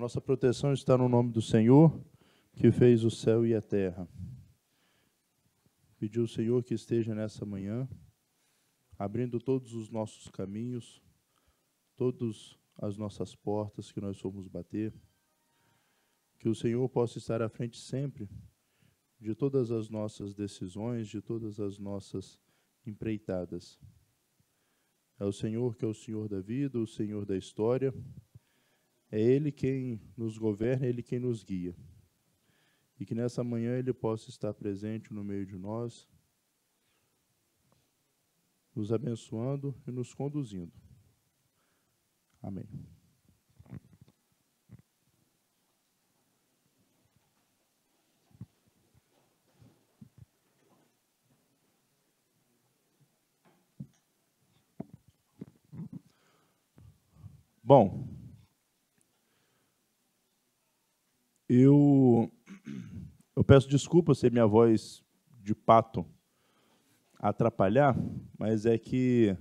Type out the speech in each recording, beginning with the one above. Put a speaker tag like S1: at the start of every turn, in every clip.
S1: nossa proteção está no nome do Senhor, que fez o céu e a terra. Pediu ao Senhor que esteja nessa manhã, abrindo todos os nossos caminhos, todas as nossas portas que nós formos bater, que o Senhor possa estar à frente sempre de todas as nossas decisões, de todas as nossas empreitadas. É o Senhor que é o Senhor da vida, o Senhor da história. É Ele quem nos governa, é Ele quem nos guia. E que nessa manhã Ele possa estar presente no meio de nós, nos abençoando e nos conduzindo. Amém. Bom, eu peço desculpa se minha voz de pato atrapalhar, mas é que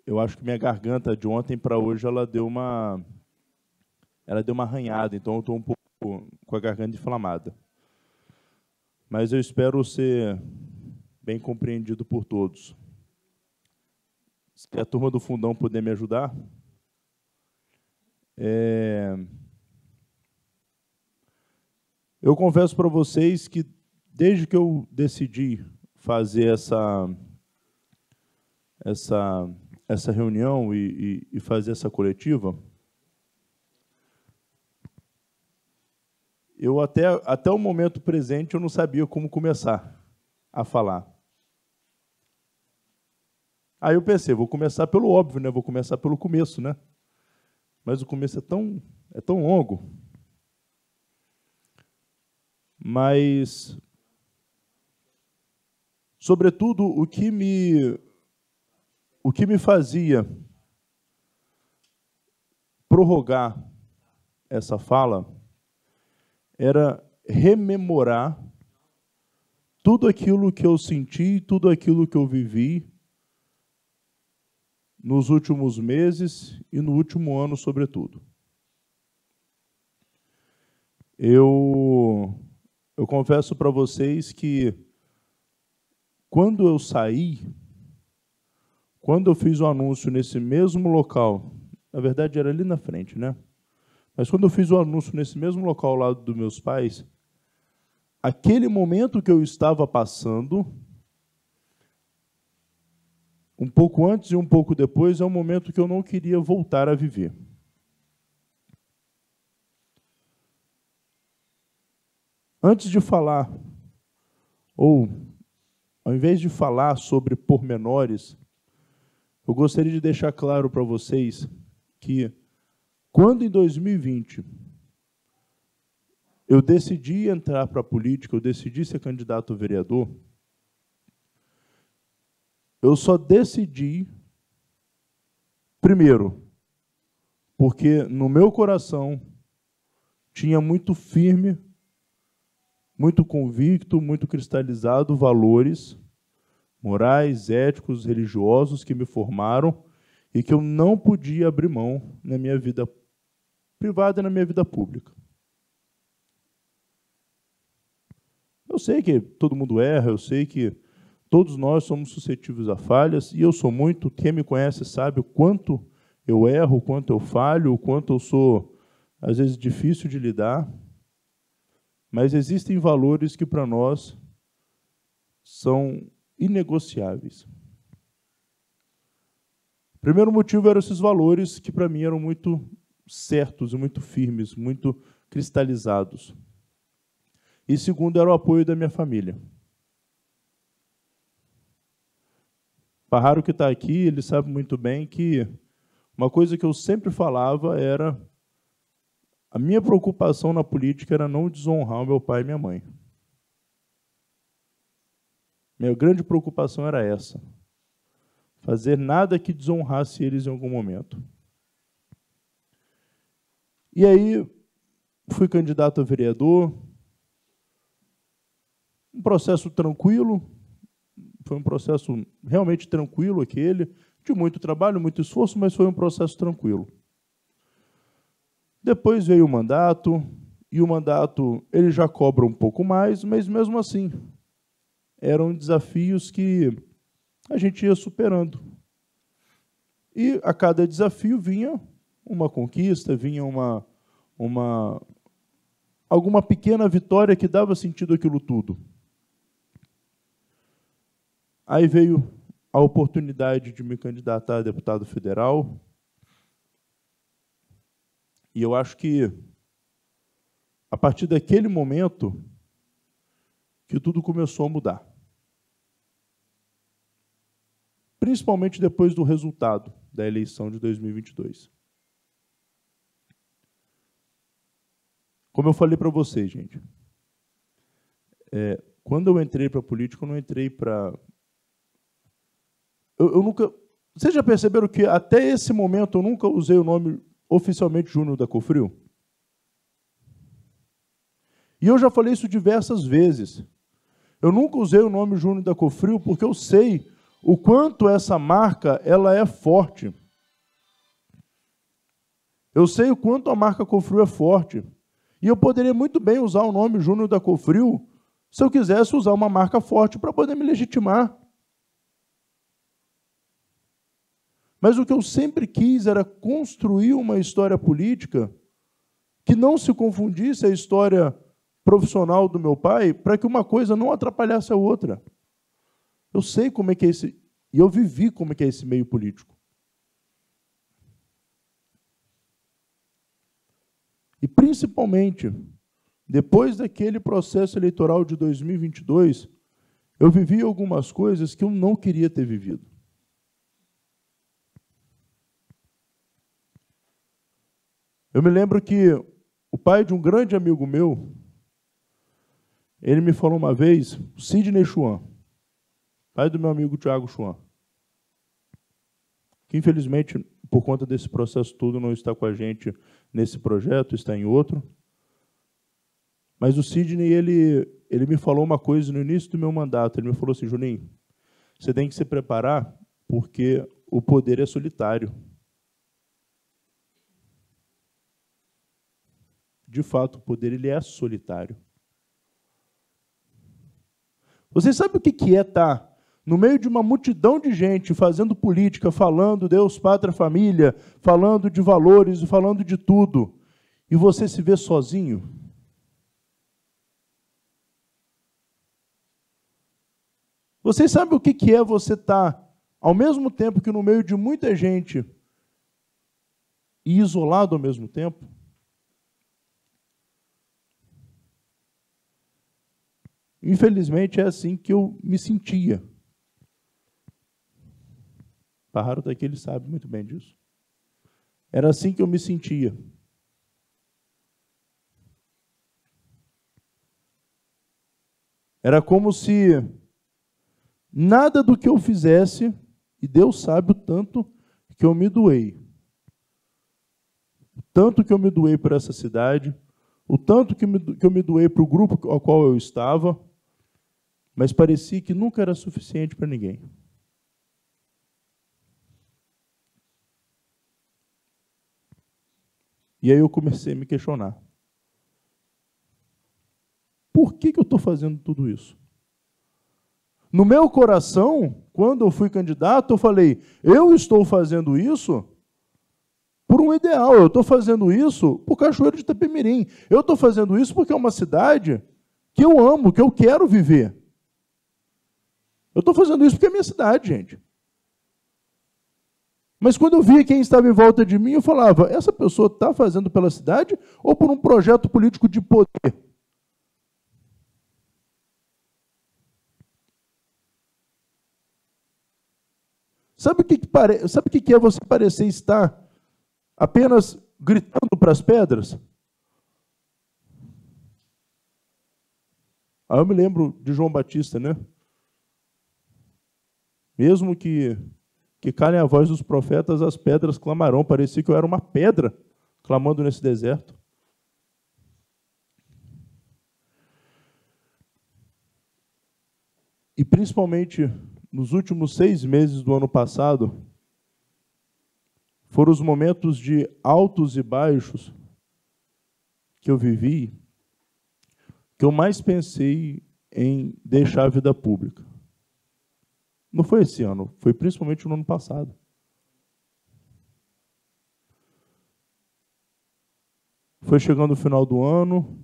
S1: eu acho que minha garganta de ontem para hoje ela deu uma arranhada, então eu estou um pouco com a garganta inflamada. Mas eu espero ser bem compreendido por todos. Se a turma do fundão puder me ajudar. Eu confesso para vocês que, desde que eu decidi fazer essa reunião e fazer essa coletiva, eu até o momento presente eu não sabia como começar a falar. Aí eu pensei, vou começar pelo óbvio, né? Vou começar pelo começo, né? Mas o começo é tão longo. Mas, sobretudo, o que me fazia prorrogar essa fala era rememorar tudo aquilo que eu senti, tudo aquilo que eu vivi nos últimos meses e no último ano, sobretudo. Eu confesso para vocês que, quando eu saí, quando eu fiz o anúncio nesse mesmo local, na verdade era ali na frente, né? Mas quando eu fiz o anúncio nesse mesmo local ao lado dos meus pais, aquele momento que eu estava passando, um pouco antes e um pouco depois, é um momento que eu não queria voltar a viver. Antes de falar, ou ao invés de falar sobre pormenores, eu gostaria de deixar claro para vocês que, quando em 2020 eu decidi entrar para a política, eu decidi ser candidato a vereador, eu só decidi, primeiro, porque no meu coração tinha muito firme, muito convicto, muito cristalizado valores morais, éticos, religiosos que me formaram e que eu não podia abrir mão na minha vida privada e na minha vida pública. Eu sei que todo mundo erra, eu sei que todos nós somos suscetíveis a falhas, e eu sou muito, quem me conhece sabe o quanto eu erro, o quanto eu falho, o quanto eu sou, às vezes, difícil de lidar. Mas existem valores que, para nós, são inegociáveis. O primeiro motivo eram esses valores que, para mim, eram muito certos e muito firmes, muito cristalizados. E segundo, era o apoio da minha família. Parraro, que está aqui, ele sabe muito bem que uma coisa que eu sempre falava era: a minha preocupação na política era não desonrar o meu pai e minha mãe. Minha grande preocupação era essa: fazer nada que desonrasse eles em algum momento. E aí, fui candidato a vereador. Um processo tranquilo, foi um processo realmente tranquilo aquele, de muito trabalho, muito esforço, mas foi um processo tranquilo. Depois veio o mandato, e o mandato ele já cobra um pouco mais, mas mesmo assim, eram desafios que a gente ia superando. E a cada desafio vinha uma conquista, vinha alguma pequena vitória que dava sentido àquilo tudo. Aí veio a oportunidade de me candidatar a deputado federal. E eu acho que, a partir daquele momento, que tudo começou a mudar. Principalmente depois do resultado da eleição de 2022. Como eu falei para vocês, gente, quando eu entrei para a política, eu não entrei para... Eu nunca... Vocês já perceberam que, até esse momento, eu nunca usei o nome oficialmente Júnior da Cofril? E eu já falei isso diversas vezes. Eu nunca usei o nome Júnior da Cofril porque eu sei o quanto essa marca ela é forte. Eu sei o quanto a marca Cofril é forte. E eu poderia muito bem usar o nome Júnior da Cofril se eu quisesse usar uma marca forte para poder me legitimar. Mas o que eu sempre quis era construir uma história política que não se confundisse a história profissional do meu pai, para que uma coisa não atrapalhasse a outra. Eu sei como é que é esse... E eu vivi como é que é esse meio político. E, principalmente, depois daquele processo eleitoral de 2022, eu vivi algumas coisas que eu não queria ter vivido. Eu me lembro que o pai de um grande amigo meu, ele me falou uma vez, Sidney Chuan, pai do meu amigo Tiago Chuan, que infelizmente, por conta desse processo todo, não está com a gente nesse projeto, está em outro. Mas o Sidney, ele me falou uma coisa no início do meu mandato, ele me falou assim, Juninho, você tem que se preparar porque o poder é solitário. De fato, o poder ele é solitário. Vocês sabem o que é estar no meio de uma multidão de gente fazendo política, falando Deus, pátria, família, falando de valores, falando de tudo, e você se vê sozinho? Vocês sabem o que é você estar, ao mesmo tempo que no meio de muita gente, e isolado ao mesmo tempo? Infelizmente, é assim que eu me sentia. Parraro está aqui, ele sabe muito bem disso. Era assim que eu me sentia. Era como se nada do que eu fizesse, e Deus sabe o tanto que eu me doei. O tanto que eu me doei para essa cidade, o tanto que eu me doei para o grupo ao qual eu estava, mas parecia que nunca era suficiente para ninguém. E aí eu comecei a me questionar. Por que eu estou fazendo tudo isso? No meu coração, quando eu fui candidato, eu falei, eu estou fazendo isso por um ideal, eu estou fazendo isso por Cachoeiro de Itapemirim, eu estou fazendo isso porque é uma cidade que eu amo, que eu quero viver. Eu estou fazendo isso porque é minha cidade, gente. Mas quando eu via quem estava em volta de mim, eu falava, essa pessoa está fazendo pela cidade ou por um projeto político de poder? Sabe o que é você parecer estar apenas gritando para as pedras? Aí eu me lembro de João Batista, né? Mesmo que calem a voz dos profetas, as pedras clamarão. Parecia que eu era uma pedra clamando nesse deserto. E principalmente nos últimos 6 meses do ano passado, foram os momentos de altos e baixos que eu vivi que eu mais pensei em deixar a vida pública. Não foi esse ano, foi principalmente no ano passado. Foi chegando o final do ano,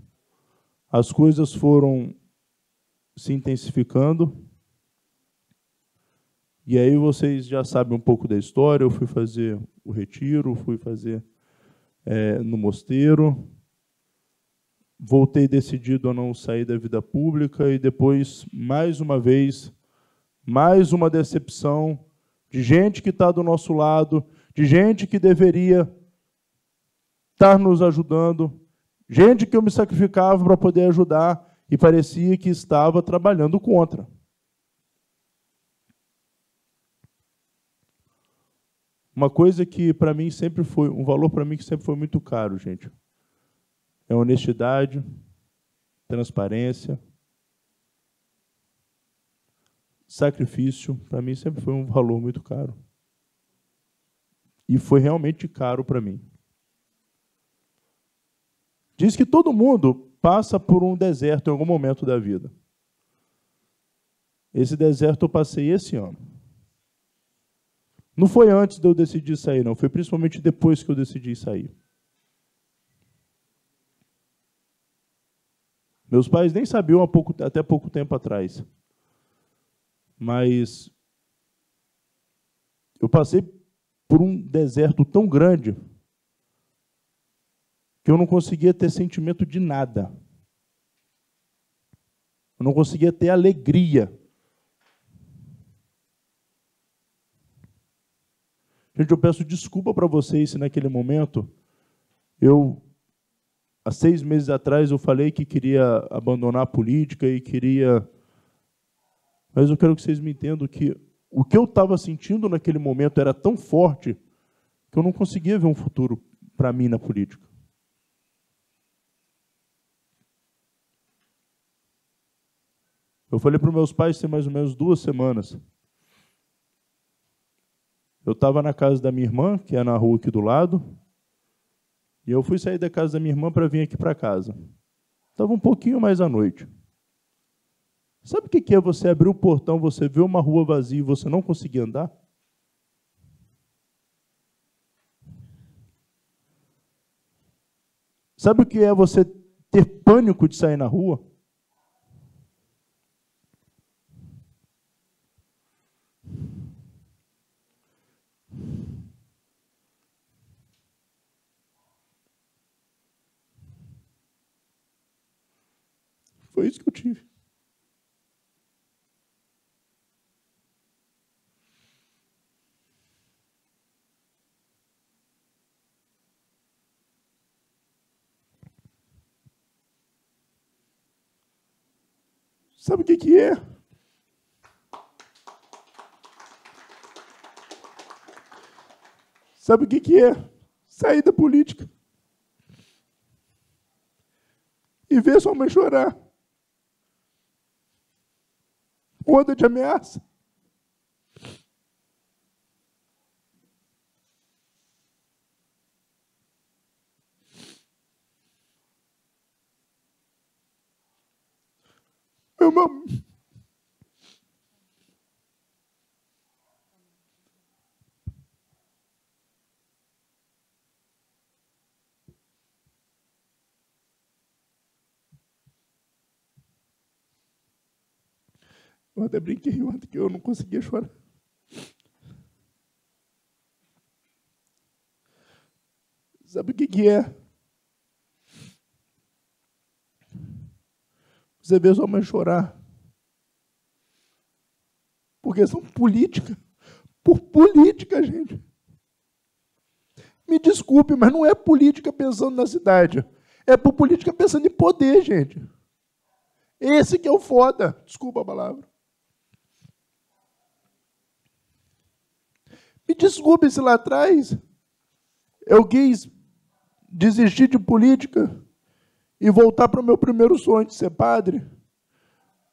S1: as coisas foram se intensificando, e aí vocês já sabem um pouco da história. Eu fui fazer o retiro, fui fazer no mosteiro, voltei decidido a não sair da vida pública, e depois, mais uma vez, mais uma decepção de gente que está do nosso lado, de gente que deveria estar nos ajudando, gente que eu me sacrificava para poder ajudar e parecia que estava trabalhando contra. Uma coisa que para mim sempre foi, um valor para mim que sempre foi muito caro, gente, é honestidade, transparência, sacrifício. Para mim sempre foi um valor muito caro. E foi realmente caro para mim. Diz que todo mundo passa por um deserto em algum momento da vida. Esse deserto eu passei esse ano. Não foi antes de eu decidir sair, não. Foi principalmente depois que eu decidi sair. Meus pais nem sabiam até pouco tempo atrás. Mas eu passei por um deserto tão grande que eu não conseguia ter sentimento de nada. Eu não conseguia ter alegria. Gente, eu peço desculpa para vocês se naquele momento, há 6 meses atrás, eu falei que queria abandonar a política e queria... Mas eu quero que vocês me entendam que o que eu estava sentindo naquele momento era tão forte que eu não conseguia ver um futuro para mim na política. Eu falei para os meus pais, tem mais ou menos 2 semanas. Eu estava na casa da minha irmã, que é na rua aqui do lado, e eu fui sair da casa da minha irmã para vir aqui para casa. Estava um pouquinho mais à noite. Sabe o que é você abrir o portão, você ver uma rua vazia e você não conseguir andar? Sabe o que é você ter pânico de sair na rua? Foi isso que eu tive. Sabe o que é? Sabe o que é? Sair da política e ver sua mãe chorar. Onda de ameaça. Meu irmão, eu até brinquei ontem que eu não conseguia chorar. Sabe o que é? Você vê sua mãe chorar. Por questão política. Por política, gente. Me desculpe, mas não é política pensando na cidade. É por política pensando em poder, gente. Esse que é o foda. Desculpa a palavra. Me desculpe se lá atrás eu quis desistir de política e voltar para o meu primeiro sonho de ser padre.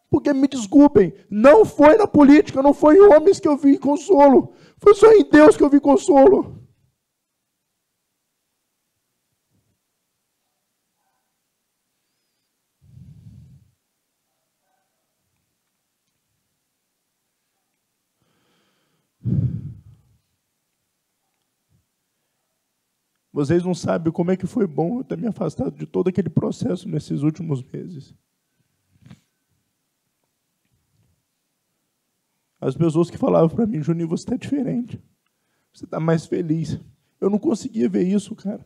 S1: Porque, me desculpem, não foi na política, não foi em homens que eu vi consolo. Foi só em Deus que eu vi consolo. Vocês não sabem como é que foi bom eu ter me afastado de todo aquele processo nesses últimos meses. As pessoas que falavam para mim, Juninho, você está diferente. Você está mais feliz. Eu não conseguia ver isso, cara.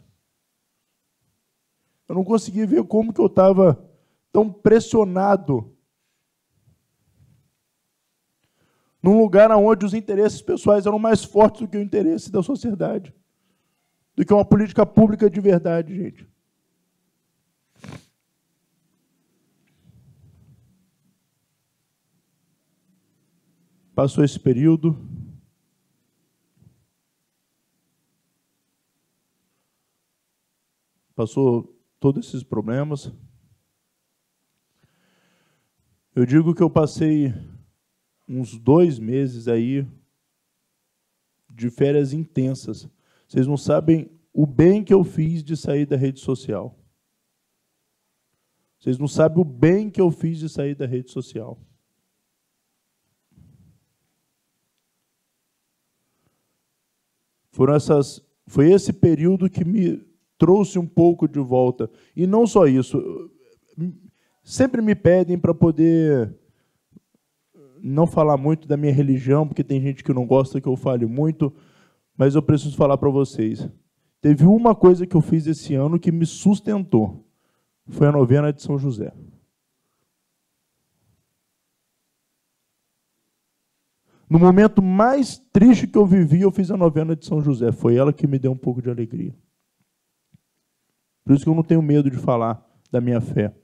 S1: Eu não conseguia ver como que eu estava tão pressionado num lugar onde os interesses pessoais eram mais fortes do que o interesse da sociedade, do que uma política pública de verdade, gente. Passou esse período. Passou todos esses problemas. Eu digo que eu passei uns 2 meses aí de férias intensas. Vocês não sabem o bem que eu fiz de sair da rede social. Vocês não sabem o bem que eu fiz de sair da rede social. Foi esse período que me trouxe um pouco de volta. E não só isso. Sempre me pedem para poder não falar muito da minha religião, porque tem gente que não gosta que eu fale muito, mas eu preciso falar para vocês. Teve uma coisa que eu fiz esse ano que me sustentou. Foi a novena de São José. No momento mais triste que eu vivi, eu fiz a novena de São José. Foi ela que me deu um pouco de alegria. Por isso que eu não tenho medo de falar da minha fé.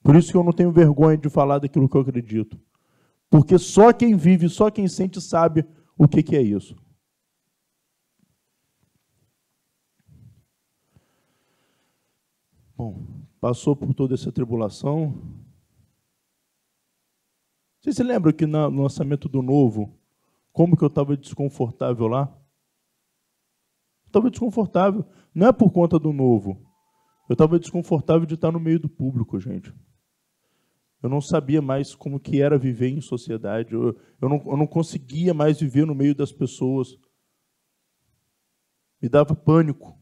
S1: Por isso que eu não tenho vergonha de falar daquilo que eu acredito. Porque só quem vive, só quem sente sabe o que é isso. Bom, passou por toda essa tribulação. Vocês se lembram que no lançamento do Novo, como que eu estava desconfortável lá? Estava desconfortável. Não é por conta do Novo. Eu estava desconfortável de estar no meio do público, gente. Eu não sabia mais como que era viver em sociedade. Eu não conseguia mais viver no meio das pessoas. Me dava pânico.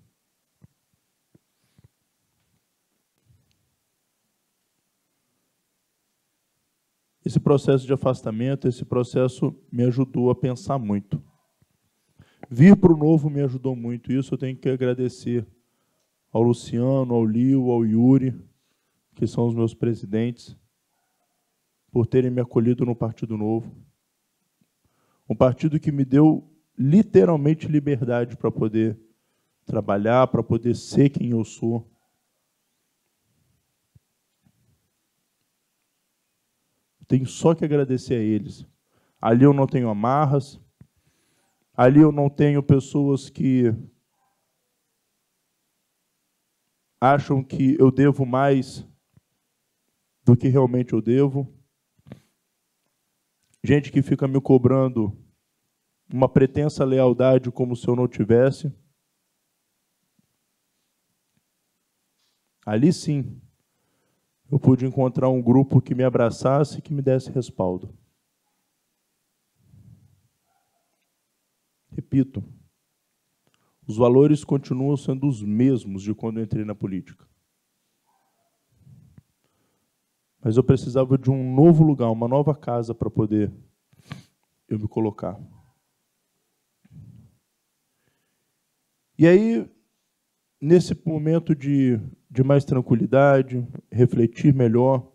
S1: Esse processo de afastamento, esse processo me ajudou a pensar muito. Vir para o Novo me ajudou muito. Isso eu tenho que agradecer ao Luciano, ao Lio, ao Yuri, que são os meus presidentes, por terem me acolhido no Partido Novo. Um partido que me deu literalmente liberdade para poder trabalhar, para poder ser quem eu sou. Tenho só que agradecer a eles. Ali eu não tenho amarras, ali eu não tenho pessoas que acham que eu devo mais do que realmente eu devo. Gente que fica me cobrando uma pretensa lealdade como se eu não tivesse. Ali sim, eu pude encontrar um grupo que me abraçasse e que me desse respaldo. Repito, os valores continuam sendo os mesmos de quando eu entrei na política. Mas eu precisava de um novo lugar, uma nova casa para poder eu me colocar. E aí, nesse momento de mais tranquilidade, refletir melhor,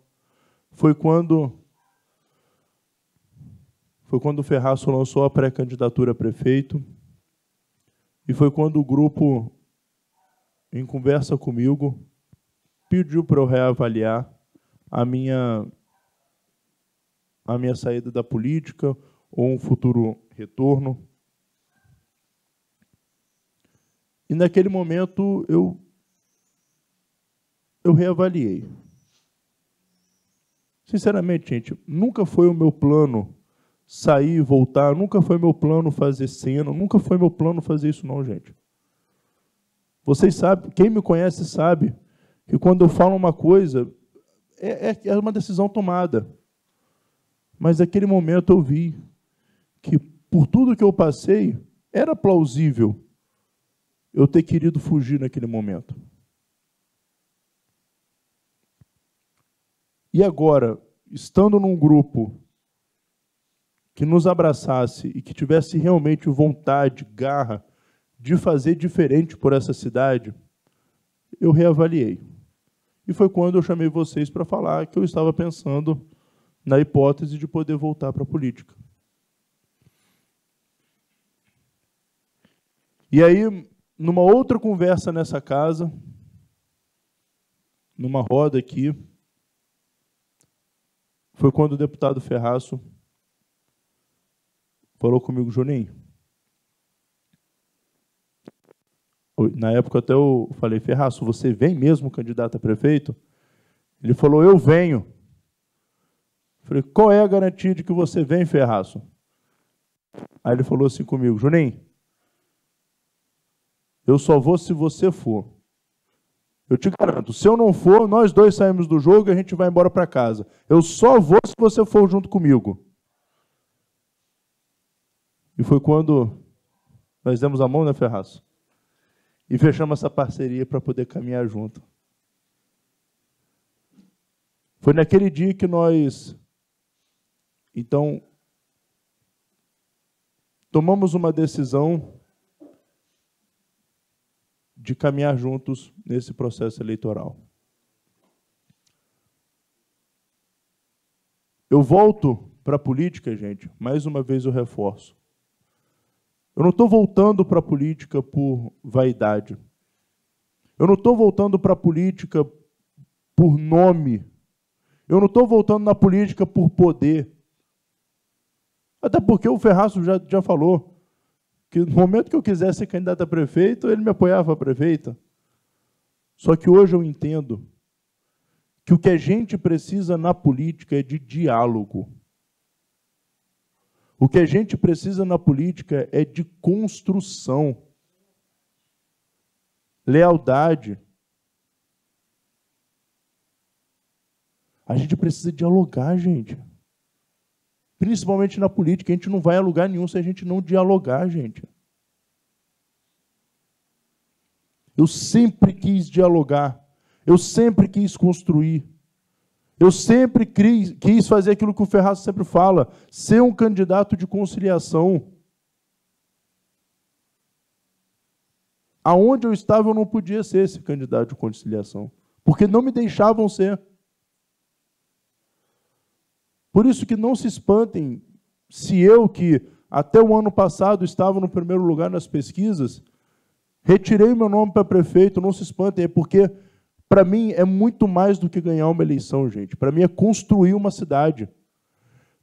S1: foi quando o Ferraço lançou a pré-candidatura a prefeito, e foi quando o grupo, em conversa comigo, pediu para eu reavaliar a minha saída da política ou um futuro retorno. E naquele momento eu reavaliei. Sinceramente, gente, nunca foi o meu plano sair e voltar, nunca foi meu plano fazer cena, nunca foi meu plano fazer isso não, gente. Vocês sabem, quem me conhece sabe que quando eu falo uma coisa, é uma decisão tomada. Mas naquele momento eu vi que, por tudo que eu passei, era plausível eu ter querido fugir naquele momento. E agora, estando num grupo que nos abraçasse e que tivesse realmente vontade, garra de fazer diferente por essa cidade, eu reavaliei. E foi quando eu chamei vocês para falar que eu estava pensando na hipótese de poder voltar para a política. E aí, numa outra conversa nessa casa, numa roda aqui, foi quando o deputado Ferraço falou comigo: Juninho. Na época até eu falei: Ferraço, você vem mesmo candidato a prefeito? Ele falou: eu venho. Eu falei: qual é a garantia de que você vem, Ferraço? Aí ele falou assim comigo: Juninho, eu só vou se você for. Eu te garanto, se eu não for, nós dois saímos do jogo e a gente vai embora para casa. Eu só vou se você for junto comigo. E foi quando nós demos a mão, né, Ferraço? E fechamos essa parceria para poder caminhar junto. Foi naquele dia que nós, então, tomamos uma decisão de caminhar juntos nesse processo eleitoral. Eu volto para a política, gente, mais uma vez eu reforço. Eu não estou voltando para a política por vaidade. Eu não estou voltando para a política por nome. Eu não estou voltando na política por poder. Até porque o Ferraço já falou que no momento que eu quisesse ser candidato a prefeito, ele me apoiava a prefeita. Só que hoje eu entendo que o que a gente precisa na política é de diálogo. O que a gente precisa na política é de construção, lealdade. A gente precisa dialogar, gente. Principalmente na política, a gente não vai a lugar nenhum se a gente não dialogar, gente. Eu sempre quis dialogar, eu sempre quis construir, eu sempre quis fazer aquilo que o Ferraço sempre fala, ser um candidato de conciliação. Aonde eu estava, eu não podia ser esse candidato de conciliação, porque não me deixavam ser. Por isso que não se espantem se eu, que até o ano passado estava no primeiro lugar nas pesquisas, retirei meu nome para prefeito, não se espantem, é porque, para mim, é muito mais do que ganhar uma eleição, gente. Para mim é construir uma cidade.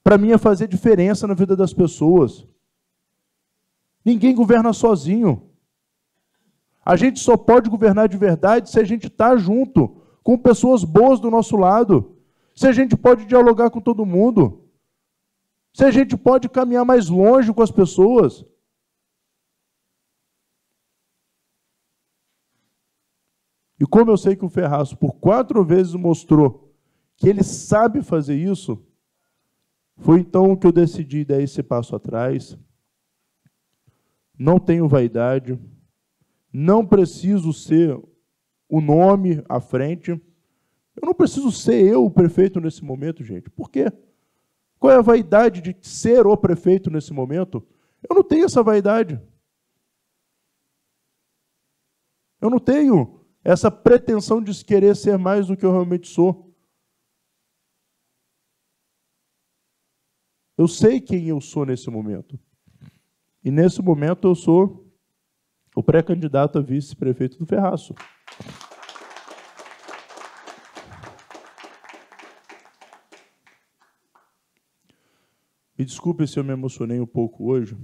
S1: Para mim é fazer diferença na vida das pessoas. Ninguém governa sozinho. A gente só pode governar de verdade se a gente está junto, com pessoas boas do nosso lado. Se a gente pode dialogar com todo mundo, se a gente pode caminhar mais longe com as pessoas. E como eu sei que o Ferraço por 4 vezes mostrou que ele sabe fazer isso, foi então que eu decidi dar esse passo atrás. Não tenho vaidade, não preciso ser o nome à frente. Eu não preciso ser eu o prefeito nesse momento, gente. Por quê? Qual é a vaidade de ser o prefeito nesse momento? Eu não tenho essa vaidade. Eu não tenho essa pretensão de querer ser mais do que eu realmente sou. Eu sei quem eu sou nesse momento. E nesse momento eu sou o pré-candidato a vice-prefeito do Ferraço. Me desculpe se eu me emocionei um pouco hoje,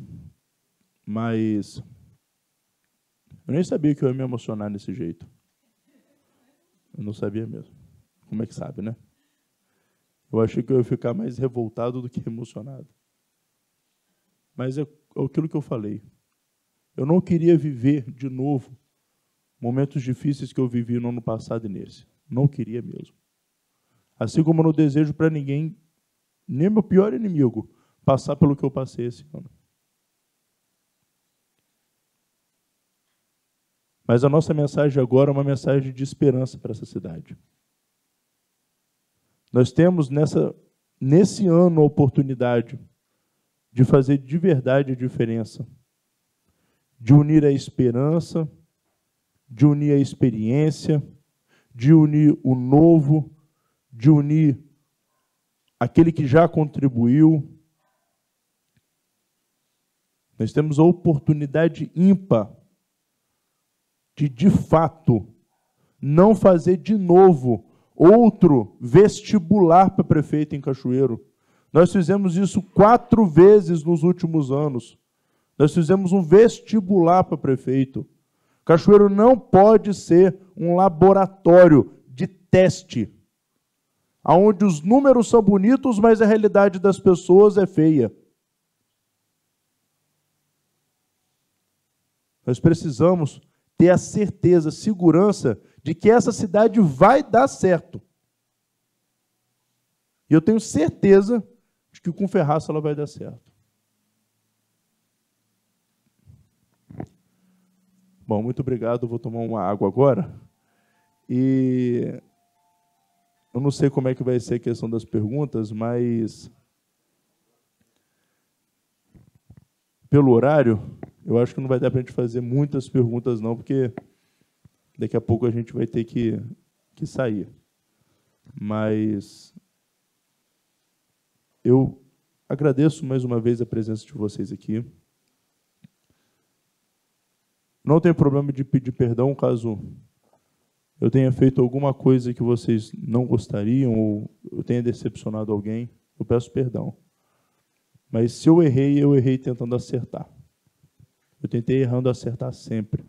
S1: mas eu nem sabia que eu ia me emocionar desse jeito. Eu não sabia mesmo. Como é que sabe, né? Eu achei que eu ia ficar mais revoltado do que emocionado. Mas é aquilo que eu falei. Eu não queria viver de novo momentos difíceis que eu vivi no ano passado e nesse. Não queria mesmo. Assim como eu não desejo para ninguém, nem meu pior inimigo, passar pelo que eu passei esse ano. Mas a nossa mensagem agora é uma mensagem de esperança para essa cidade. Nós temos nesse ano a oportunidade de fazer de verdade a diferença, de unir a esperança, de unir a experiência, de unir o novo, de unir aquele que já contribuiu. Nós temos a oportunidade ímpar de fato, não fazer de novo outro vestibular para prefeito em Cachoeiro. Nós fizemos isso 4 vezes nos últimos anos. Nós fizemos um vestibular para prefeito. Cachoeiro não pode ser um laboratório de teste, onde os números são bonitos, mas a realidade das pessoas é feia. Nós precisamos ter a certeza, segurança de que essa cidade vai dar certo. E eu tenho certeza de que com Ferraço ela vai dar certo. Bom, muito obrigado. Eu vou tomar uma água agora. E eu não sei como é que vai ser a questão das perguntas, mas pelo horário, eu acho que não vai dar para a gente fazer muitas perguntas, não, porque daqui a pouco a gente vai ter que sair. Mas eu agradeço mais uma vez a presença de vocês aqui. Não tem problema de pedir perdão caso eu tenha feito alguma coisa que vocês não gostariam ou eu tenha decepcionado alguém. Eu peço perdão. Mas se eu errei tentando acertar. Eu tentei errando acertar sempre.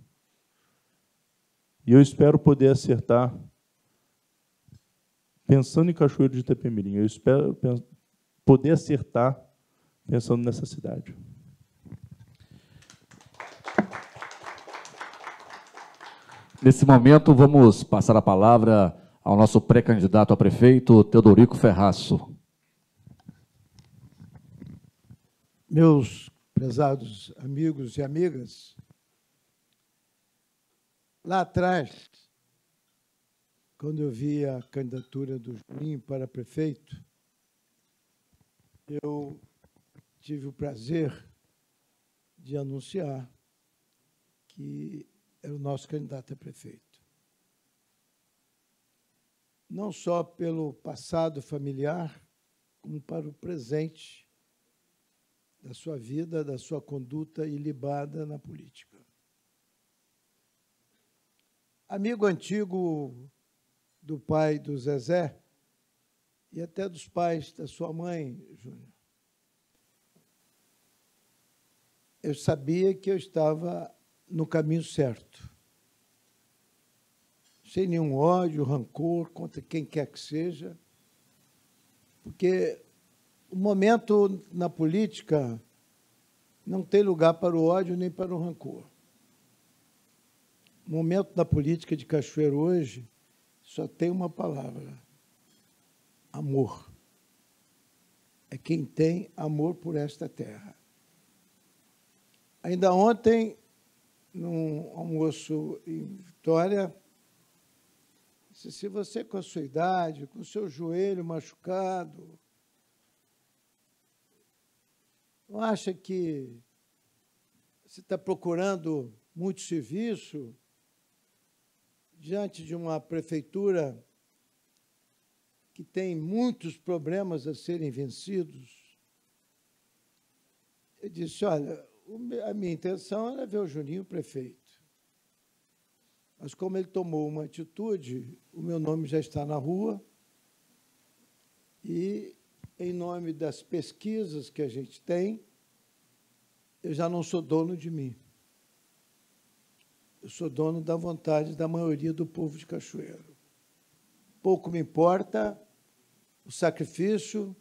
S1: E eu espero poder acertar pensando em Cachoeiro de Itapemirim. Eu espero poder acertar pensando nessa cidade.
S2: Nesse momento, vamos passar a palavra ao nosso pré-candidato a prefeito, Teodorico Ferraço.
S3: Meus prezados amigos e amigas, lá atrás, quando eu vi a candidatura do Juninho para prefeito, eu tive o prazer de anunciar que era o nosso candidato a prefeito. Não só pelo passado familiar, como para o presente da sua vida, da sua conduta ilibada na política. Amigo antigo do pai do Zezé e até dos pais da sua mãe, Júnior, eu sabia que eu estava no caminho certo. Sem nenhum ódio, rancor contra quem quer que seja, porque o momento na política não tem lugar para o ódio nem para o rancor. O momento da política de Cachoeiro hoje só tem uma palavra: amor. É quem tem amor por esta terra. Ainda ontem, num almoço em Vitória, se você com a sua idade, com o seu joelho machucado, não acha que você está procurando muito serviço diante de uma prefeitura que tem muitos problemas a serem vencidos? Eu disse, olha, a minha intenção era ver o Juninho prefeito. Mas como ele tomou uma atitude, o meu nome já está na rua e, em nome das pesquisas que a gente tem, eu já não sou dono de mim. Eu sou dono da vontade da maioria do povo de Cachoeiro. Pouco me importa o sacrifício,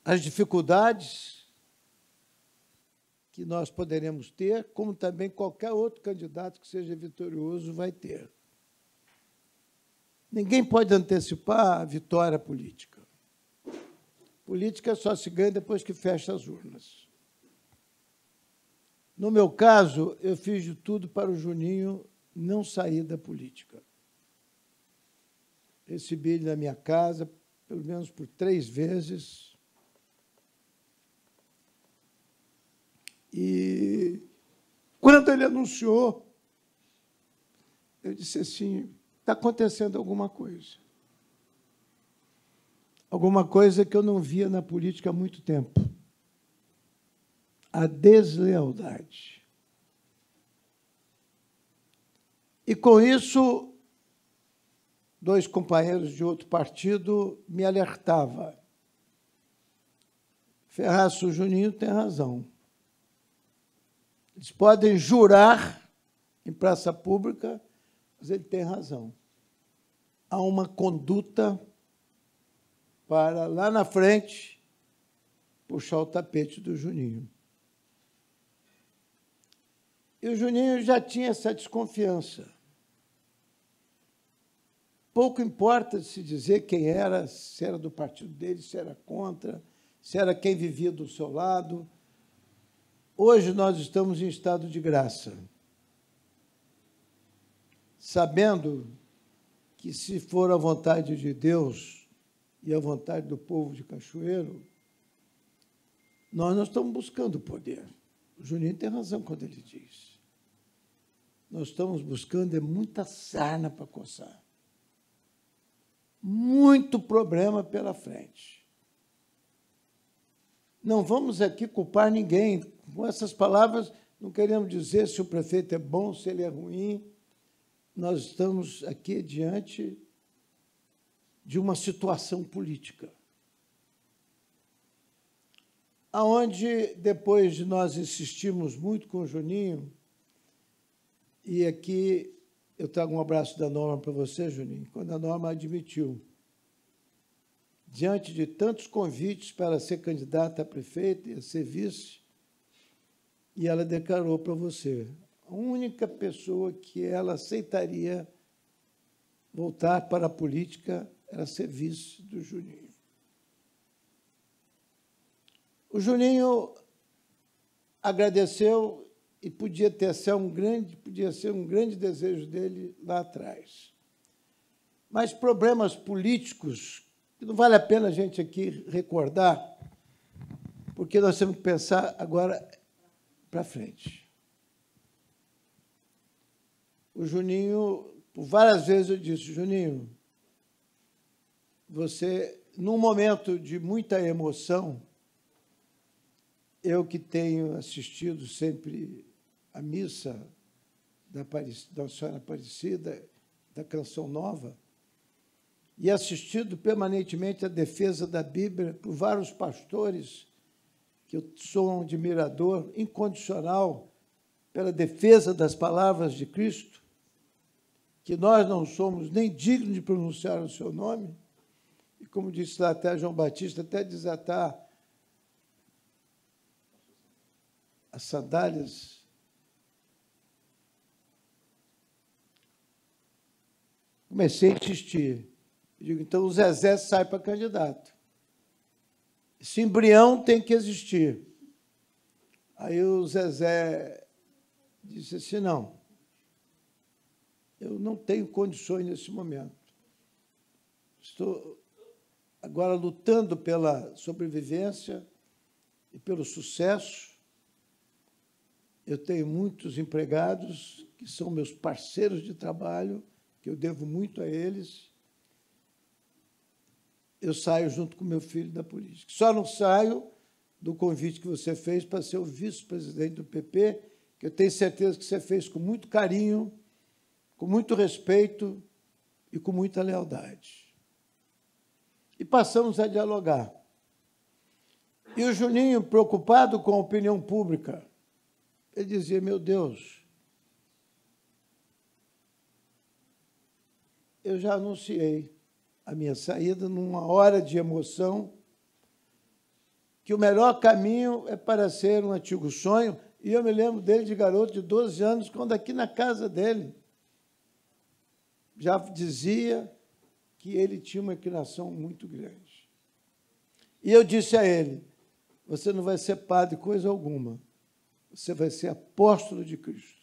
S3: as dificuldades que nós poderemos ter, como também qualquer outro candidato que seja vitorioso vai ter. Ninguém pode antecipar a vitória política. Política só se ganha depois que fecha as urnas. No meu caso, eu fiz de tudo para o Juninho não sair da política. Recebi ele na minha casa, pelo menos por 3 vezes. E quando ele anunciou, eu disse assim, está acontecendo alguma coisa. Alguma coisa que eu não via na política há muito tempo. A deslealdade. E, com isso, 2 companheiros de outro partido me alertavam. Ferraço, o Juninho tem razão. Eles podem jurar em praça pública, mas ele tem razão. Há uma conduta para, lá na frente, puxar o tapete do Juninho. E o Juninho já tinha essa desconfiança. Pouco importa se dizer quem era, se era do partido dele, se era contra, se era quem vivia do seu lado. Hoje nós estamos em estado de graça, sabendo que, se for a vontade de Deus e a vontade do povo de Cachoeiro, nós não estamos buscando poder. O Juninho tem razão quando ele diz. Nós estamos buscando muita sarna para coçar. Muito problema pela frente. Não vamos aqui culpar ninguém. Com essas palavras, não queremos dizer se o prefeito é bom, se ele é ruim. Nós estamos aqui diante de uma situação política, aonde, depois de nós insistirmos muito com o Juninho, e aqui eu trago um abraço da Norma para você, Juninho, quando a Norma admitiu, diante de tantos convites para ser candidata a prefeita e a ser vice, e ela declarou para você, a única pessoa que ela aceitaria voltar para a política era ser vice do Juninho. O Juninho agradeceu e podia ser um grande desejo dele lá atrás. Mas problemas políticos, que não vale a pena a gente aqui recordar, porque nós temos que pensar agora para frente. O Juninho, por várias vezes eu disse, Juninho, você, num momento de muita emoção, eu que tenho assistido sempre a missa da Senhora Aparecida, da Canção Nova, e assistido permanentemente a defesa da Bíblia por vários pastores, que eu sou um admirador incondicional pela defesa das palavras de Cristo, que nós não somos nem dignos de pronunciar o seu nome, e como disse lá até João Batista, até desatar as sandálias. Comecei a insistir. Eu digo, então o Zezé sai para candidato. Esse embrião tem que existir. Aí o Zezé disse assim, não, eu não tenho condições nesse momento. Estou agora lutando pela sobrevivência e pelo sucesso. Eu tenho muitos empregados que são meus parceiros de trabalho, que eu devo muito a eles. Eu saio junto com meu filho da política. Só não saio do convite que você fez para ser o vice-presidente do PP, que eu tenho certeza que você fez com muito carinho, com muito respeito e com muita lealdade. E passamos a dialogar. E o Juninho, preocupado com a opinião pública, ele dizia, meu Deus, eu já anunciei a minha saída numa hora de emoção, que o melhor caminho é para ser um antigo sonho, e eu me lembro dele de garoto de 12 anos, quando aqui na casa dele, já dizia que ele tinha uma inclinação muito grande. E eu disse a ele, você não vai ser padre coisa alguma, você vai ser apóstolo de Cristo.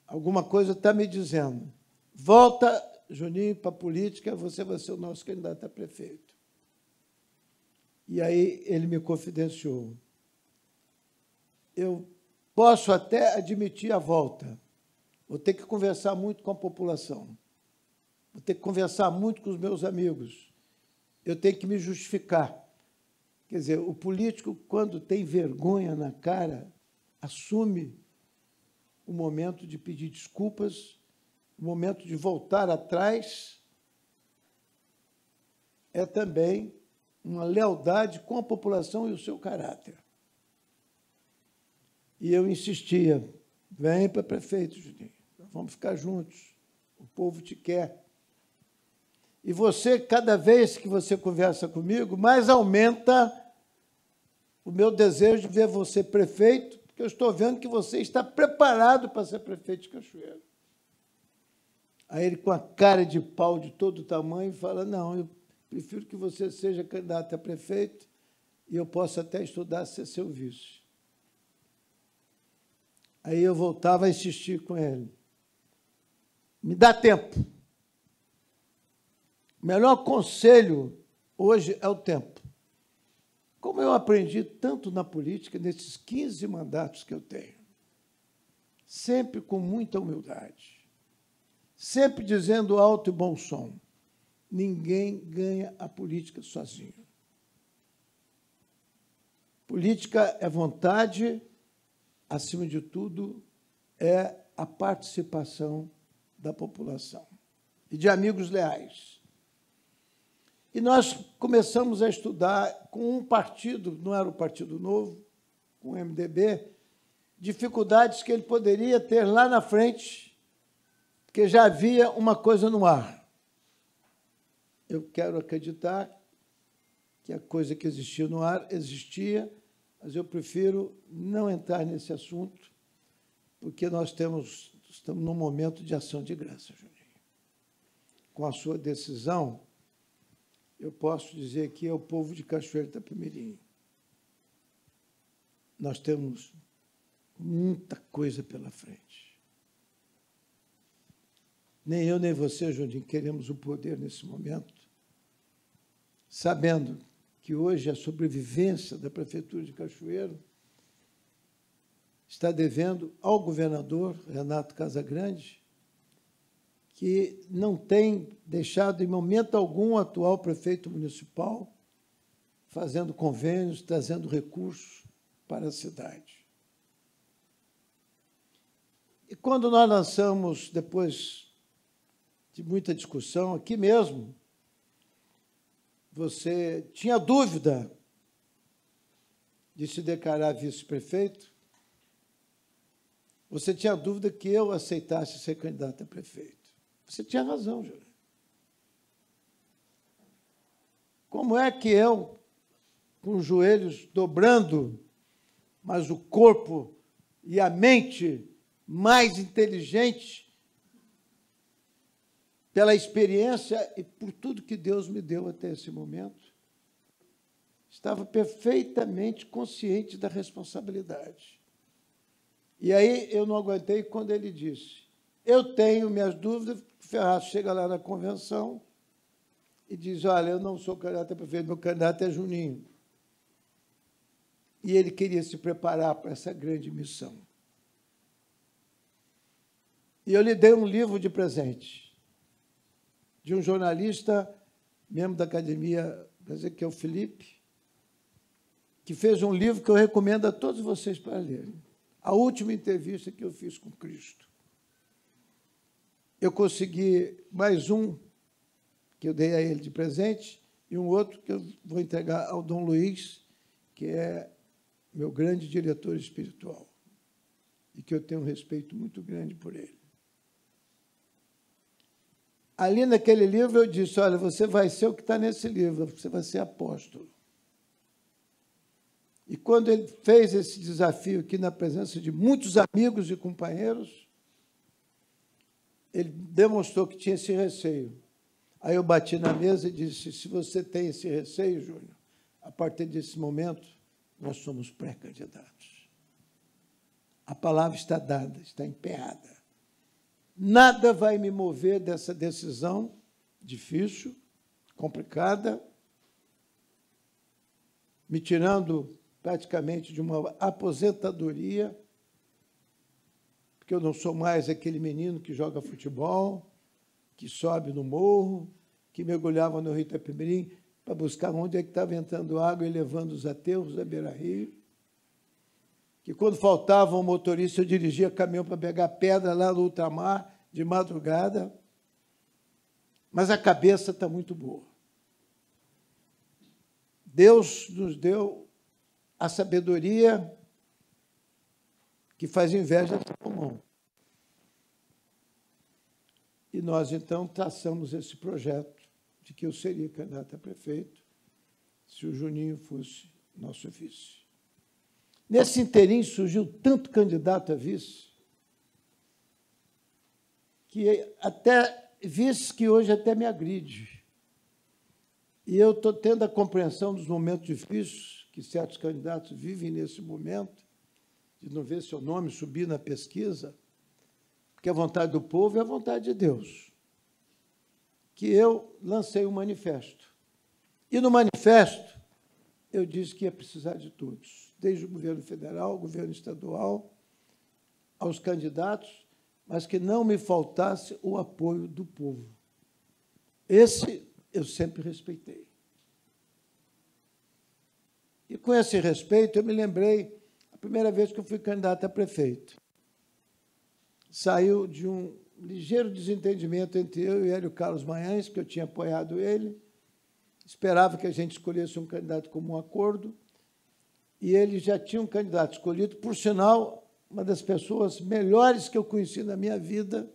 S3: Alguma coisa está me dizendo, volta, Juninho, para a política, você vai ser o nosso candidato a prefeito. E aí ele me confidenciou. Eu posso até admitir a volta, vou ter que conversar muito com a população, vou ter que conversar muito com os meus amigos, eu tenho que me justificar. Quer dizer, o político, quando tem vergonha na cara, assume o momento de pedir desculpas, o momento de voltar atrás, é também uma lealdade com a população e o seu caráter. E eu insistia, vem para prefeito, Juninho, vamos ficar juntos, o povo te quer. E você, cada vez que você conversa comigo, mais aumenta o meu desejo de ver você prefeito, porque eu estou vendo que você está preparado para ser prefeito de Cachoeiro. Aí ele, com a cara de pau de todo tamanho, fala, não, eu prefiro que você seja candidato a prefeito e eu posso até estudar ser seu vice. Aí eu voltava a insistir com ele. Me dá tempo. O melhor conselho hoje é o tempo. Como eu aprendi tanto na política, nesses 15 mandatos que eu tenho, sempre com muita humildade, sempre dizendo alto e bom som, ninguém ganha a política sozinho. Política é vontade, acima de tudo, é a participação da população e de amigos leais. E nós começamos a estudar com um partido, não era o Partido Novo, com o MDB, dificuldades que ele poderia ter lá na frente, porque já havia uma coisa no ar. Eu quero acreditar que a coisa que existia no ar existia, mas eu prefiro não entrar nesse assunto, porque nós estamos num momento de ação de graça, Juninho. Com a sua decisão, eu posso dizer que é o povo de Cachoeiro de Itapemirim. Nós temos muita coisa pela frente. Nem eu, nem você, Juninho, queremos o poder nesse momento, sabendo que hoje a sobrevivência da Prefeitura de Cachoeiro está devendo ao governador Renato Casagrande, que não tem deixado, em momento algum, o atual prefeito municipal fazendo convênios, trazendo recursos para a cidade. E quando nós lançamos, depois de muita discussão, aqui mesmo, você tinha dúvida de se declarar vice-prefeito, você tinha dúvida que eu aceitasse ser candidato a prefeito. Você tinha razão, Júlio. Como é que eu, com os joelhos dobrando, mas o corpo e a mente mais inteligente, pela experiência e por tudo que Deus me deu até esse momento, estava perfeitamente consciente da responsabilidade. E aí eu não aguentei quando ele disse, eu tenho minhas dúvidas. O Ferraz chega lá na convenção e diz, olha, eu não sou candidato a prefeito, meu candidato é Juninho. E ele queria se preparar para essa grande missão. E eu lhe dei um livro de presente de um jornalista, membro da Academia Brasileira, que é o Felipe, que fez um livro que eu recomendo a todos vocês para lerem. A última entrevista que eu fiz com Cristo. Eu consegui mais um, que eu dei a ele de presente, e um outro que eu vou entregar ao Dom Luiz, que é meu grande diretor espiritual, e que eu tenho um respeito muito grande por ele. Ali naquele livro eu disse, olha, você vai ser o que está nesse livro, você vai ser apóstolo. E quando ele fez esse desafio aqui na presença de muitos amigos e companheiros, ele demonstrou que tinha esse receio. Aí eu bati na mesa e disse, se você tem esse receio, Júnior, a partir desse momento, nós somos pré-candidatos. A palavra está dada, está empenhada. Nada vai me mover dessa decisão difícil, complicada, me tirando praticamente de uma aposentadoria, porque eu não sou mais aquele menino que joga futebol, que sobe no morro, que mergulhava no Rio Itapemirim para buscar onde é que estava entrando água e levando os aterros da beira-rio, que quando faltava um motorista, eu dirigia caminhão para pegar pedra lá no ultramar, de madrugada, mas a cabeça está muito boa. Deus nos deu a sabedoria que faz inveja de Salomão. E nós, então, traçamos esse projeto de que eu seria candidato a prefeito se o Juninho fosse nosso vice. Nesse interim surgiu tanto candidato a vice, que até vice que hoje até me agride. E eu estou tendo a compreensão dos momentos difíceis que certos candidatos vivem nesse momento, de não ver seu nome subir na pesquisa, porque a vontade do povo é a vontade de Deus. Que eu lancei um manifesto. E no manifesto eu disse que ia precisar de todos, desde o governo federal, o governo estadual, aos candidatos, mas que não me faltasse o apoio do povo. Esse eu sempre respeitei. E com esse respeito, eu me lembrei, a primeira vez que eu fui candidato a prefeito, saiu de um ligeiro desentendimento entre eu e Hélio Carlos Mayans, que eu tinha apoiado ele, esperava que a gente escolhesse um candidato como um acordo, e ele já tinha um candidato escolhido, por sinal, uma das pessoas melhores que eu conheci na minha vida,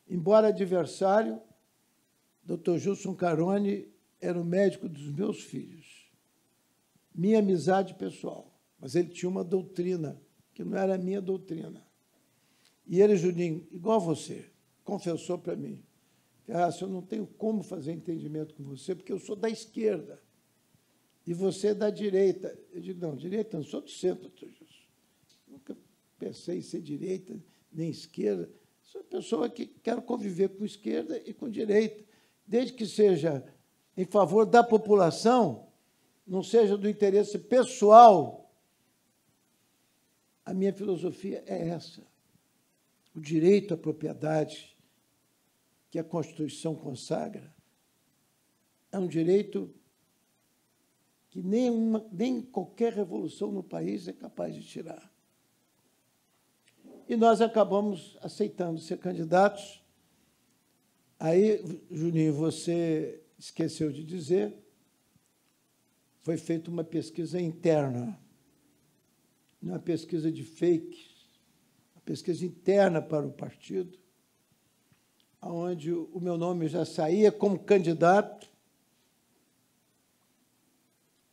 S3: embora adversário, Dr. Gilson Carone era o médico dos meus filhos. Minha amizade pessoal, mas ele tinha uma doutrina, que não era a minha doutrina. E ele, Juninho, igual você, confessou para mim, Ferraz, eu não tenho como fazer entendimento com você, porque eu sou da esquerda, e você é da direita. Eu digo, não, direita, não sou do centro, Dr. Gilson. Nunca pensei em ser direita, nem esquerda. Sou uma pessoa que quero conviver com esquerda e com direita, desde que seja em favor da população, não seja do interesse pessoal. A minha filosofia é essa. O direito à propriedade que a Constituição consagra é um direito que nem qualquer revolução no país é capaz de tirar. E nós acabamos aceitando ser candidatos. Aí, Juninho, você esqueceu de dizer, foi feita uma pesquisa interna, uma pesquisa de fakes, uma pesquisa interna para o partido, onde o meu nome já saía como candidato,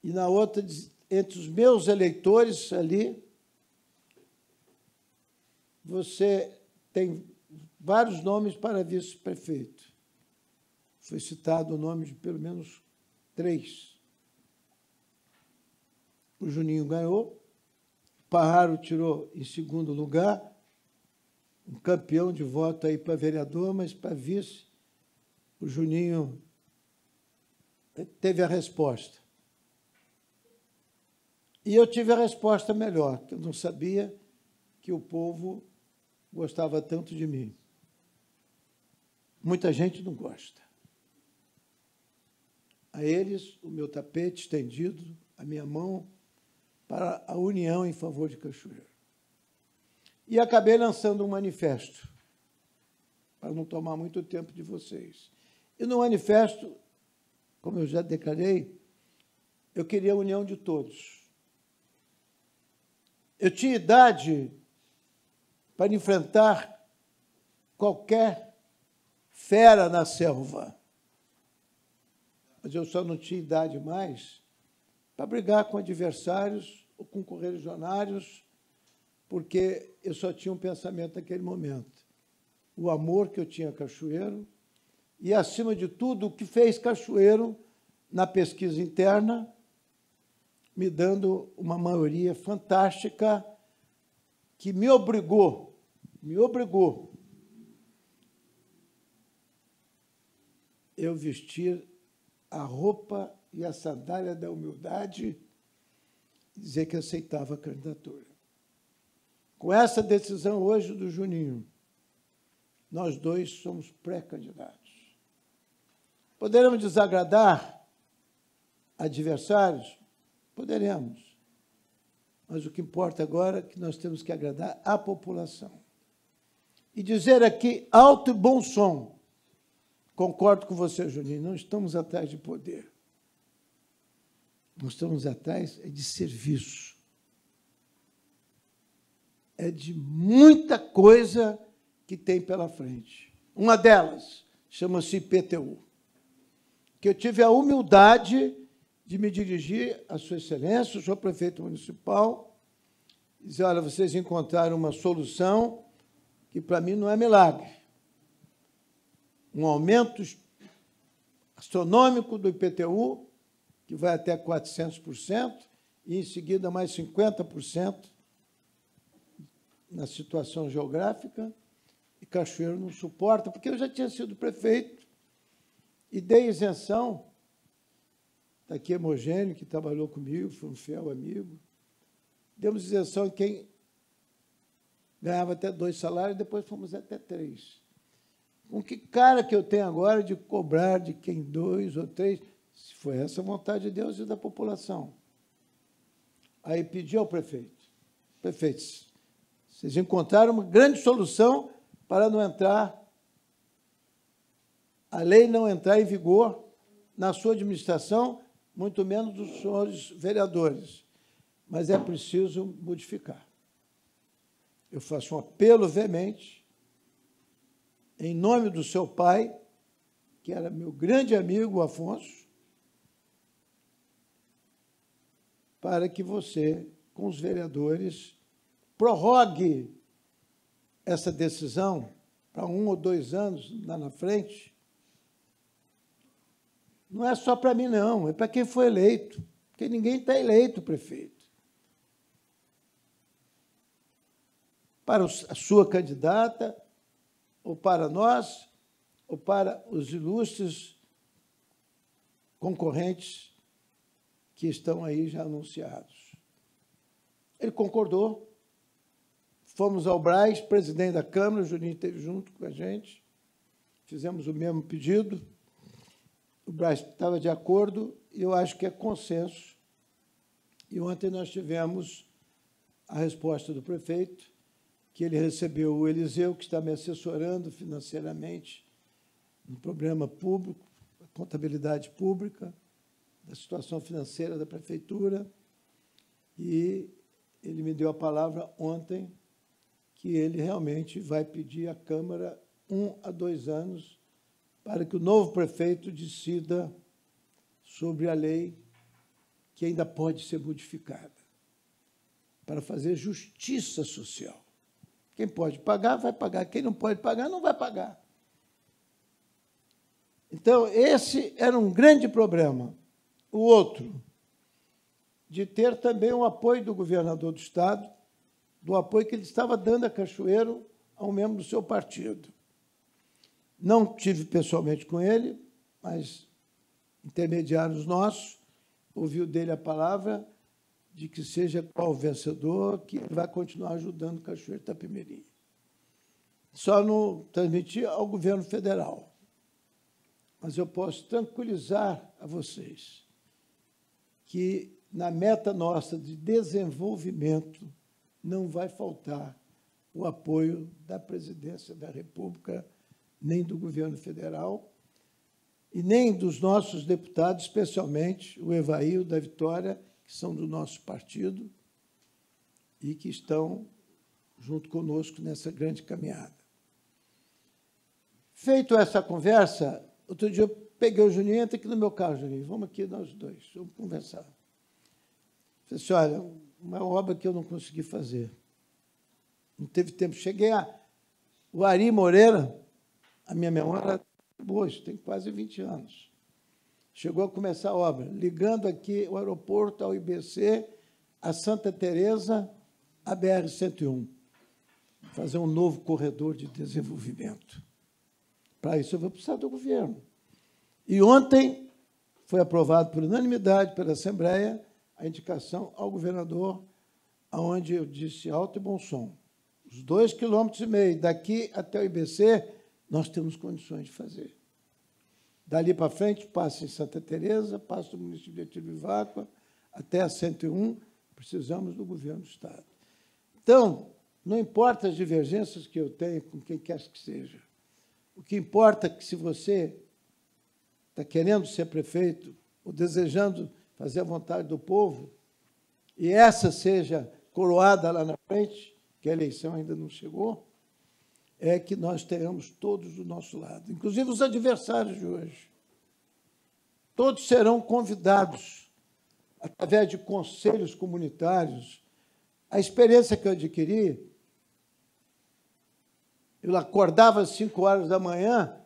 S3: e na outra, entre os meus eleitores ali, você tem vários nomes para vice-prefeito. Foi citado o nome de pelo menos 3. O Juninho ganhou, o Parraro tirou em segundo lugar, um campeão de voto aí para vereador, mas para vice, o Juninho teve a resposta. E eu tive a resposta melhor, que eu não sabia que o povo gostava tanto de mim. Muita gente não gosta. A eles, o meu tapete estendido, a minha mão, para a união em favor de Cachoeiro. E acabei lançando um manifesto, para não tomar muito tempo de vocês. E no manifesto, como eu já declarei, eu queria a união de todos. Eu tinha idade para enfrentar qualquer fera na selva, mas eu só não tinha idade mais para brigar com adversários ou com correligionários, porque eu só tinha um pensamento naquele momento, o amor que eu tinha a Cachoeiro e, acima de tudo, o que fez Cachoeiro, na pesquisa interna, me dando uma maioria fantástica que me obrigou eu vestir a roupa e a sandália da humildade e dizer que aceitava a candidatura. Com essa decisão hoje do Juninho, nós dois somos pré-candidatos. Poderemos desagradar adversários? Poderemos. Mas o que importa agora é que nós temos que agradar a população. E dizer aqui, alto e bom som, concordo com você, Juninho, não estamos atrás de poder. Nós estamos atrás de serviço. É de muita coisa que tem pela frente. Uma delas chama-se IPTU, que eu tive a humildade de me dirigir à Sua Excelência, o senhor prefeito municipal, e dizer, olha, vocês encontraram uma solução que, para mim, não é milagre. Um aumento astronômico do IPTU, que vai até 400%, e, em seguida, mais 50% na situação geográfica, e Cachoeiro não suporta, porque eu já tinha sido prefeito e dei isenção. Está aqui Hemogênio, que trabalhou comigo, foi um fiel amigo. Demos isenção em quem ganhava até 2 salários, depois fomos até 3. Com que cara que eu tenho agora de cobrar de quem 2 ou 3, se foi essa a vontade de Deus e da população. Aí pedi ao prefeito, prefeitos, vocês encontraram uma grande solução para não entrar, a lei não entrar em vigor na sua administração, muito menos dos senhores vereadores, mas é preciso modificar. Eu faço um apelo veemente, em nome do seu pai, que era meu grande amigo, Afonso, para que você, com os vereadores, prorrogue essa decisão para 1 ou 2 anos lá na frente. Não é só para mim, não, é para quem foi eleito, porque ninguém está eleito, prefeito. Para a sua candidata, ou para nós, ou para os ilustres concorrentes que estão aí já anunciados. Ele concordou. Fomos ao Brás, presidente da Câmara, o Juninho esteve junto com a gente, fizemos o mesmo pedido, o Brás estava de acordo, e eu acho que é consenso. E ontem nós tivemos a resposta do prefeito, que ele recebeu o Eliseu, que está me assessorando financeiramente no problema público, a contabilidade pública, da situação financeira da prefeitura, e ele me deu a palavra ontem que ele realmente vai pedir à Câmara 1 a 2 anos para que o novo prefeito decida sobre a lei que ainda pode ser modificada, para fazer justiça social. Quem pode pagar, vai pagar. Quem não pode pagar, não vai pagar. Então, esse era um grande problema. O outro, de ter também o apoio do governador do Estado, do apoio que ele estava dando a Cachoeiro a um membro do seu partido. Não tive pessoalmente com ele, mas intermediários nossos, ouviu dele a palavra de que seja qual o vencedor, que ele vai continuar ajudando Cachoeiro e Itapemirim. Só não transmitir ao governo federal. Mas eu posso tranquilizar a vocês que na meta nossa de desenvolvimento não vai faltar o apoio da Presidência da República, nem do governo federal, e nem dos nossos deputados, especialmente o Evaí, o da Vitória, que são do nosso partido e que estão junto conosco nessa grande caminhada. Feito essa conversa, outro dia eu peguei o Juninho, entra aqui no meu carro, Juninho, vamos aqui nós dois, vamos conversar. Falei assim, olha, uma obra que eu não consegui fazer. Não teve tempo. Cheguei o Ari Moreira, a minha memória, boa, isso tem quase 20 anos. chegou a começar a obra, ligando aqui o aeroporto ao IBC, a Santa Teresa, a BR-101. Fazer um novo corredor de desenvolvimento. Para isso, eu vou precisar do governo. E ontem foi aprovado por unanimidade pela Assembleia a indicação ao governador, aonde eu disse alto e bom som. Os 2,5 km daqui até o IBC, nós temos condições de fazer. Dali para frente, passa em Santa Teresa, passa no município de Atibaia, até a 101, precisamos do governo do Estado. Então, não importa as divergências que eu tenho com quem quer que seja. O que importa é que, se você está querendo ser prefeito ou desejando fazer a vontade do povo, e essa seja coroada lá na frente, que a eleição ainda não chegou, é que nós tenhamos todos do nosso lado, inclusive os adversários de hoje. Todos serão convidados, através de conselhos comunitários. A experiência que eu adquiri, eu acordava às 5 horas da manhã,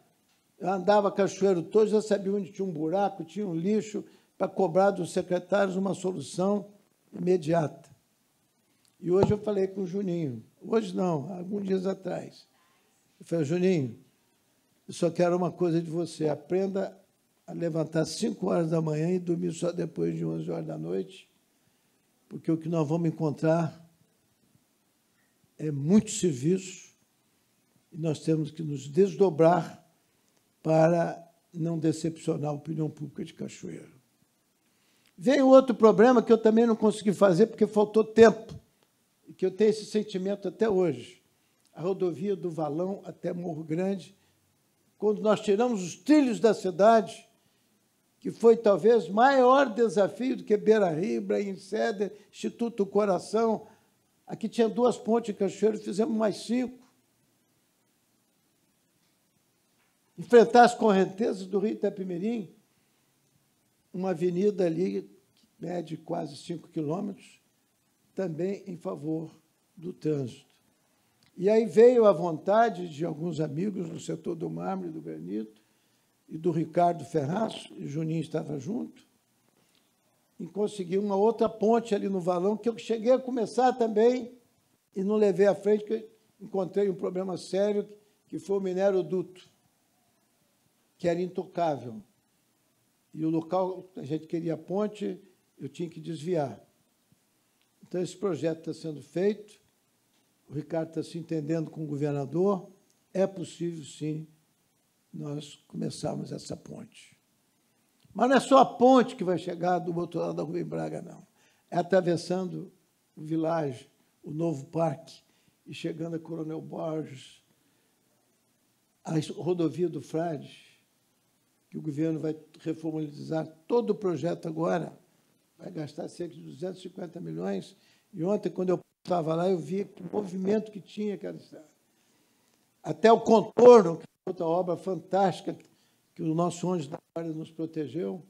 S3: eu andava cachoeiro todo, já sabia onde tinha um buraco, tinha um lixo, para cobrar dos secretários uma solução imediata. E hoje eu falei com o Juninho, hoje não, alguns dias atrás. Eu falei, Juninho, eu só quero uma coisa de você, aprenda a levantar às 5 horas da manhã e dormir só depois de 11 horas da noite, porque o que nós vamos encontrar é muito serviço e nós temos que nos desdobrar para não decepcionar a opinião pública de Cachoeiro. Veio outro problema que eu também não consegui fazer porque faltou tempo, e que eu tenho esse sentimento até hoje. A rodovia do Valão até Morro Grande, quando nós tiramos os trilhos da cidade, que foi talvez maior desafio do que Beira-Rio, Ibrahim Ceder, Instituto do Coração. Aqui tinha 2 pontes em Cachoeiro, fizemos mais 5. Enfrentar as correntezas do Rio Itapemirim, uma avenida ali que mede quase 5 quilômetros, também em favor do trânsito. E aí veio a vontade de alguns amigos do setor do mármore, do granito, e do Ricardo Ferraço, e o Juninho estava junto, em conseguir uma outra ponte ali no Valão, que eu cheguei a começar também, e não levei à frente, porque encontrei um problema sério, que foi o minério-duto, que era intocável. E o local, a gente queria a ponte, eu tinha que desviar. Então, esse projeto está sendo feito, o Ricardo está se entendendo com o governador, é possível, sim, nós começarmos essa ponte. Mas não é só a ponte que vai chegar do outro lado da Rubem Braga, não. É atravessando o Village, o novo parque, e chegando a Coronel Borges, a rodovia do Frade, que o governo vai reformalizar todo o projeto agora, vai gastar cerca de 250 milhões, e ontem, quando eu estava lá, eu vi o movimento que tinha aquela estrada. Até o contorno, que é outra obra fantástica, que o nosso ônibus da Guarda nos protegeu.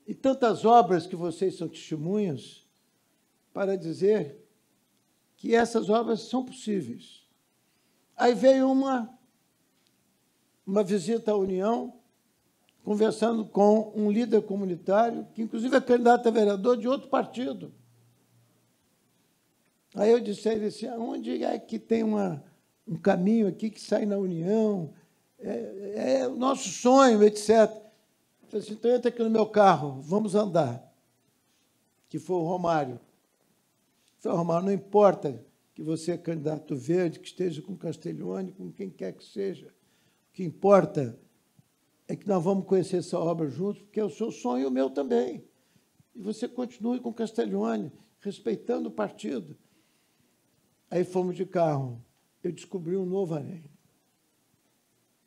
S3: E tantas obras que vocês são testemunhas para dizer que essas obras são possíveis. Aí veio uma visita à União, conversando com um líder comunitário, que inclusive é candidato a vereador de outro partido. Aí eu disse a ele assim, onde é que tem um caminho aqui que sai na União? É o nosso sonho, etc. Eu falei assim, então entra aqui no meu carro, vamos andar. Que foi o Romário. Eu falei, Romário, não importa que você é candidato verde, que esteja com Castiglione, com quem quer que seja. O que importa é que nós vamos conhecer essa obra juntos, porque é o seu sonho e o meu também. E você continue com Castiglione, respeitando o partido. Aí fomos de carro. Eu descobri um novo Arém.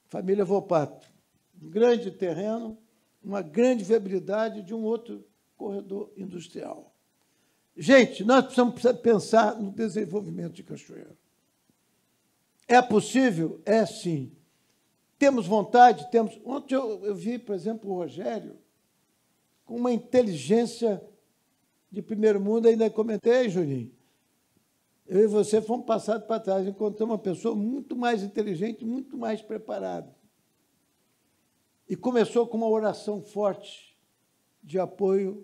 S3: Família Volpato. Um grande terreno, uma grande viabilidade de um outro corredor industrial. Gente, nós precisamos pensar no desenvolvimento de Cachoeiro. É possível? É, sim. Temos vontade? Temos. Ontem eu vi, por exemplo, o Rogério, com uma inteligência de primeiro mundo, ainda comentei, Juninho. Eu e você fomos passados para trás, encontramos uma pessoa muito mais inteligente, muito mais preparada. e começou com uma oração forte de apoio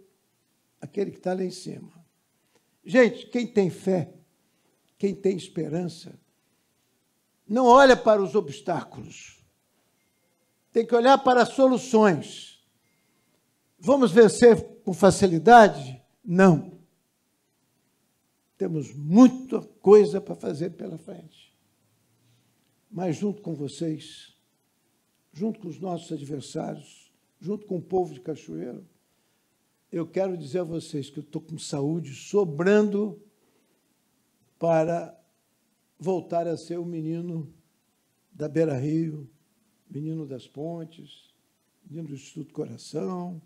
S3: àquele que está lá em cima. Gente, quem tem fé, quem tem esperança, não olha para os obstáculos, tem que olhar para as soluções. Vamos vencer com facilidade? Não. Temos muita coisa para fazer pela frente. Mas junto com vocês, junto com os nossos adversários, junto com o povo de Cachoeiro, eu quero dizer a vocês que eu estou com saúde sobrando para voltar a ser o menino da Beira Rio, menino das pontes, menino do Instituto Coração,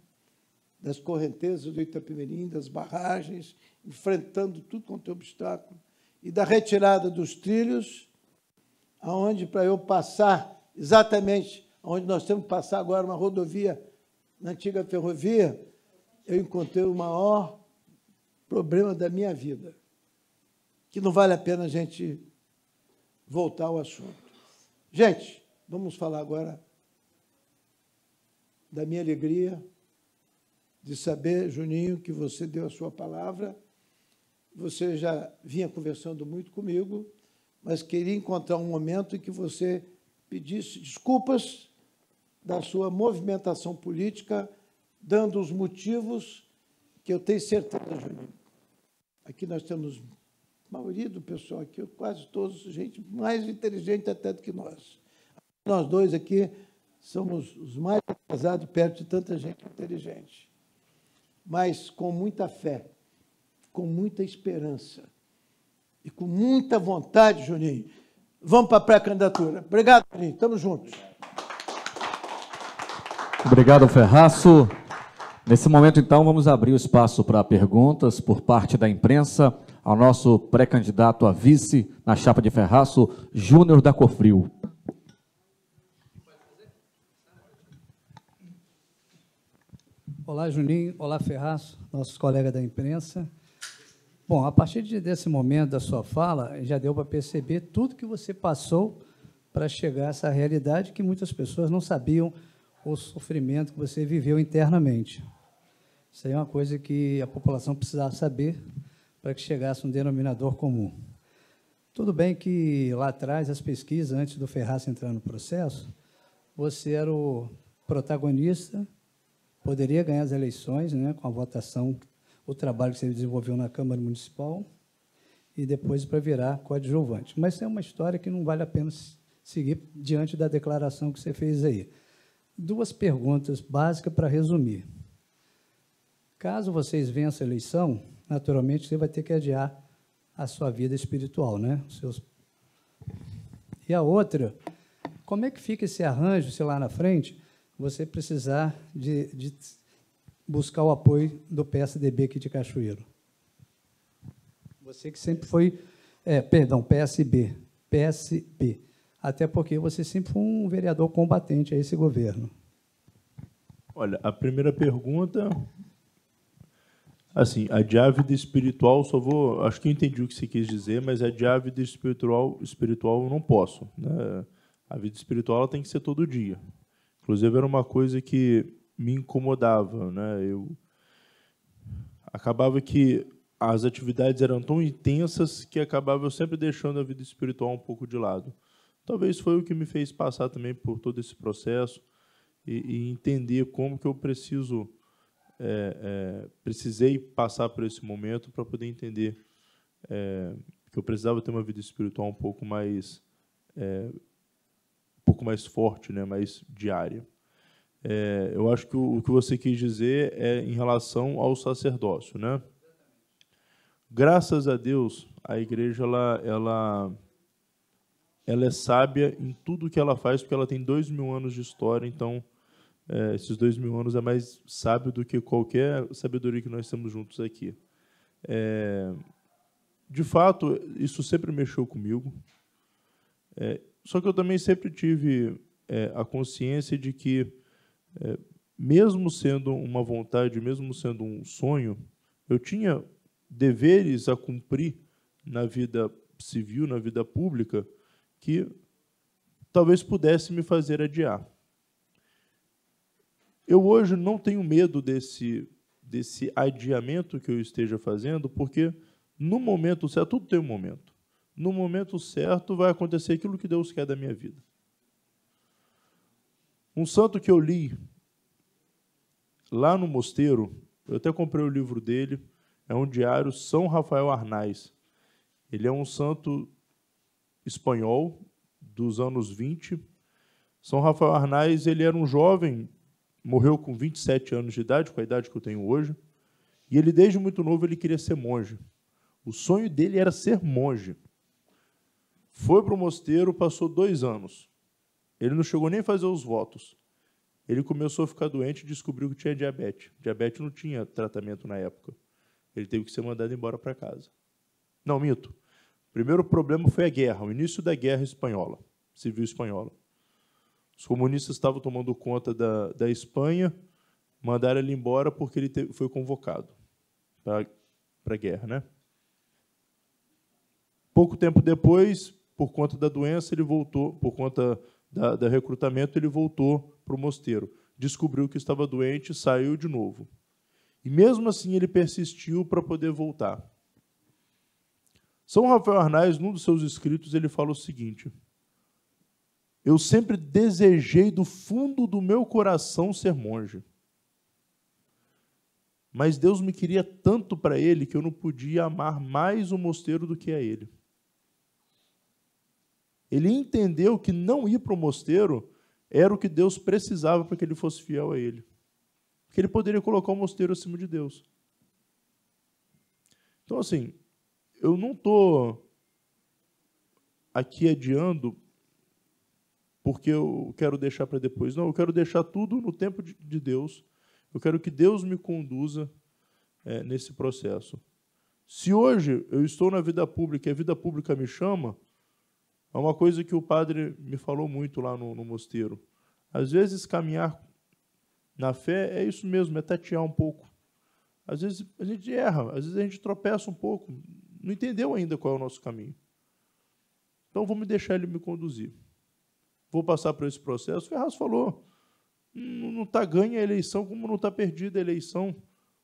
S3: das correntezas do Itapemirim, das barragens, enfrentando tudo quanto é obstáculo, e da retirada dos trilhos, aonde para eu passar exatamente onde nós temos que passar agora uma rodovia, na antiga ferrovia, eu encontrei o maior problema da minha vida, que não vale a pena a gente voltar ao assunto. Gente, vamos falar agora da minha alegria de saber, Juninho, que você deu a sua palavra. Você já vinha conversando muito comigo, mas queria encontrar um momento em que você pedisse desculpas da sua movimentação política, dando os motivos que eu tenho certeza, Juninho. Aqui nós temos a maioria do pessoal aqui, quase todos, gente mais inteligente até do que nós. Nós dois aqui somos os mais atrasados perto de tanta gente inteligente. Mas com muita fé, com muita esperança e com muita vontade, Juninho, vamos para a pré-candidatura. Obrigado, Juninho. Estamos juntos.
S2: Obrigado, Ferraço. Nesse momento, então, vamos abrir o espaço para perguntas por parte da imprensa ao nosso pré-candidato a vice na chapa de Ferraço, Júnior da Cofril.
S4: Olá, Juninho. Olá, Ferraço, nossos colegas da imprensa. Bom, a partir desse momento da sua fala, já deu para perceber tudo que você passou para chegar a essa realidade que muitas pessoas não sabiam o sofrimento que você viveu internamente. Isso aí é uma coisa que a população precisava saber para que chegasse um denominador comum. Tudo bem que lá atrás, as pesquisas, antes do Ferraço entrar no processo, você era o protagonista, poderia ganhar as eleições, né, com a votação, o trabalho que você desenvolveu na Câmara Municipal, e depois para virar coadjuvante. Mas é uma história que não vale a pena seguir diante da declaração que você fez aí. Duas perguntas básicas para resumir. Caso vocês vençam a eleição, naturalmente você vai ter que adiar a sua vida espiritual, né? E a outra, como é que fica esse arranjo se lá na frente você precisar de buscar o apoio do PSDB aqui de Cachoeiro? Você que sempre foi, PSB, até porque você sempre foi um vereador combatente a esse governo.
S1: Olha, a primeira pergunta, assim, adiar a vida espiritual, acho que eu entendi o que você quis dizer, mas adiar a vida espiritual eu não posso, né? A vida espiritual ela tem que ser todo dia. Inclusive, era uma coisa que me incomodava, né? Acabava que as atividades eram tão intensas que acabava eu sempre deixando a vida espiritual um pouco de lado. Talvez foi o que me fez passar também por todo esse processo e entender como que eu precisei passar por esse momento para poder entender que eu precisava ter uma vida espiritual um pouco mais forte, né, mais diária. Eu acho que o que você quis dizer é em relação ao sacerdócio, né? Graças a Deus, a igreja ela é sábia em tudo que ela faz, porque ela tem 2000 anos de história, então esses 2000 anos é mais sábio do que qualquer sabedoria que nós temos juntos aqui. De fato, isso sempre mexeu comigo, só que eu também sempre tive a consciência de que, mesmo sendo uma vontade, mesmo sendo um sonho, eu tinha deveres a cumprir na vida civil, na vida pública, que talvez pudesse me fazer adiar. Eu hoje não tenho medo desse adiamento que eu esteja fazendo, porque no momento certo, tudo tem um momento. No momento certo vai acontecer aquilo que Deus quer da minha vida. Um santo que eu li lá no mosteiro, eu até comprei o livro dele, é um diário, São Rafael Arnaiz. Ele é um santo espanhol dos anos 20. São Rafael Arnaiz, ele era um jovem, morreu com 27 anos de idade, com a idade que eu tenho hoje, e ele, desde muito novo, ele queria ser monge. O sonho dele era ser monge. Foi para o mosteiro, passou 2 anos. Ele não chegou nem a fazer os votos. Ele começou a ficar doente e descobriu que tinha diabetes. Diabetes não tinha tratamento na época. Ele teve que ser mandado embora para casa. Não, minto. O primeiro problema foi a guerra, o início da guerra espanhola, civil espanhola. Os comunistas estavam tomando conta da Espanha, mandaram ele embora porque ele foi convocado para a guerra, né? Pouco tempo depois, por conta da doença, ele voltou, por conta do recrutamento, ele voltou para o mosteiro. Descobriu que estava doente, saiu de novo. E mesmo assim ele persistiu para poder voltar. São Rafael Arnaiz, num dos seus escritos, ele fala o seguinte: eu sempre desejei do fundo do meu coração ser monge. Mas Deus me queria tanto para ele que eu não podia amar mais o mosteiro do que a ele. Ele entendeu que não ir para o mosteiro era o que Deus precisava para que ele fosse fiel a ele. Porque ele poderia colocar o mosteiro acima de Deus. Então, assim, eu não estou aqui adiando porque eu quero deixar para depois. Não, eu quero deixar tudo no tempo de Deus. Eu quero que Deus me conduza nesse processo. Se hoje eu estou na vida pública e a vida pública me chama, é uma coisa que o padre me falou muito lá no mosteiro. Às vezes, caminhar na fé é isso mesmo, é tatear um pouco. Às vezes a gente erra, às vezes a gente tropeça um pouco, não entendeu ainda qual é o nosso caminho. Então, vou me deixar ele me conduzir. Vou passar por esse processo. O Ferraz falou, não está ganha a eleição, como não está perdida a eleição.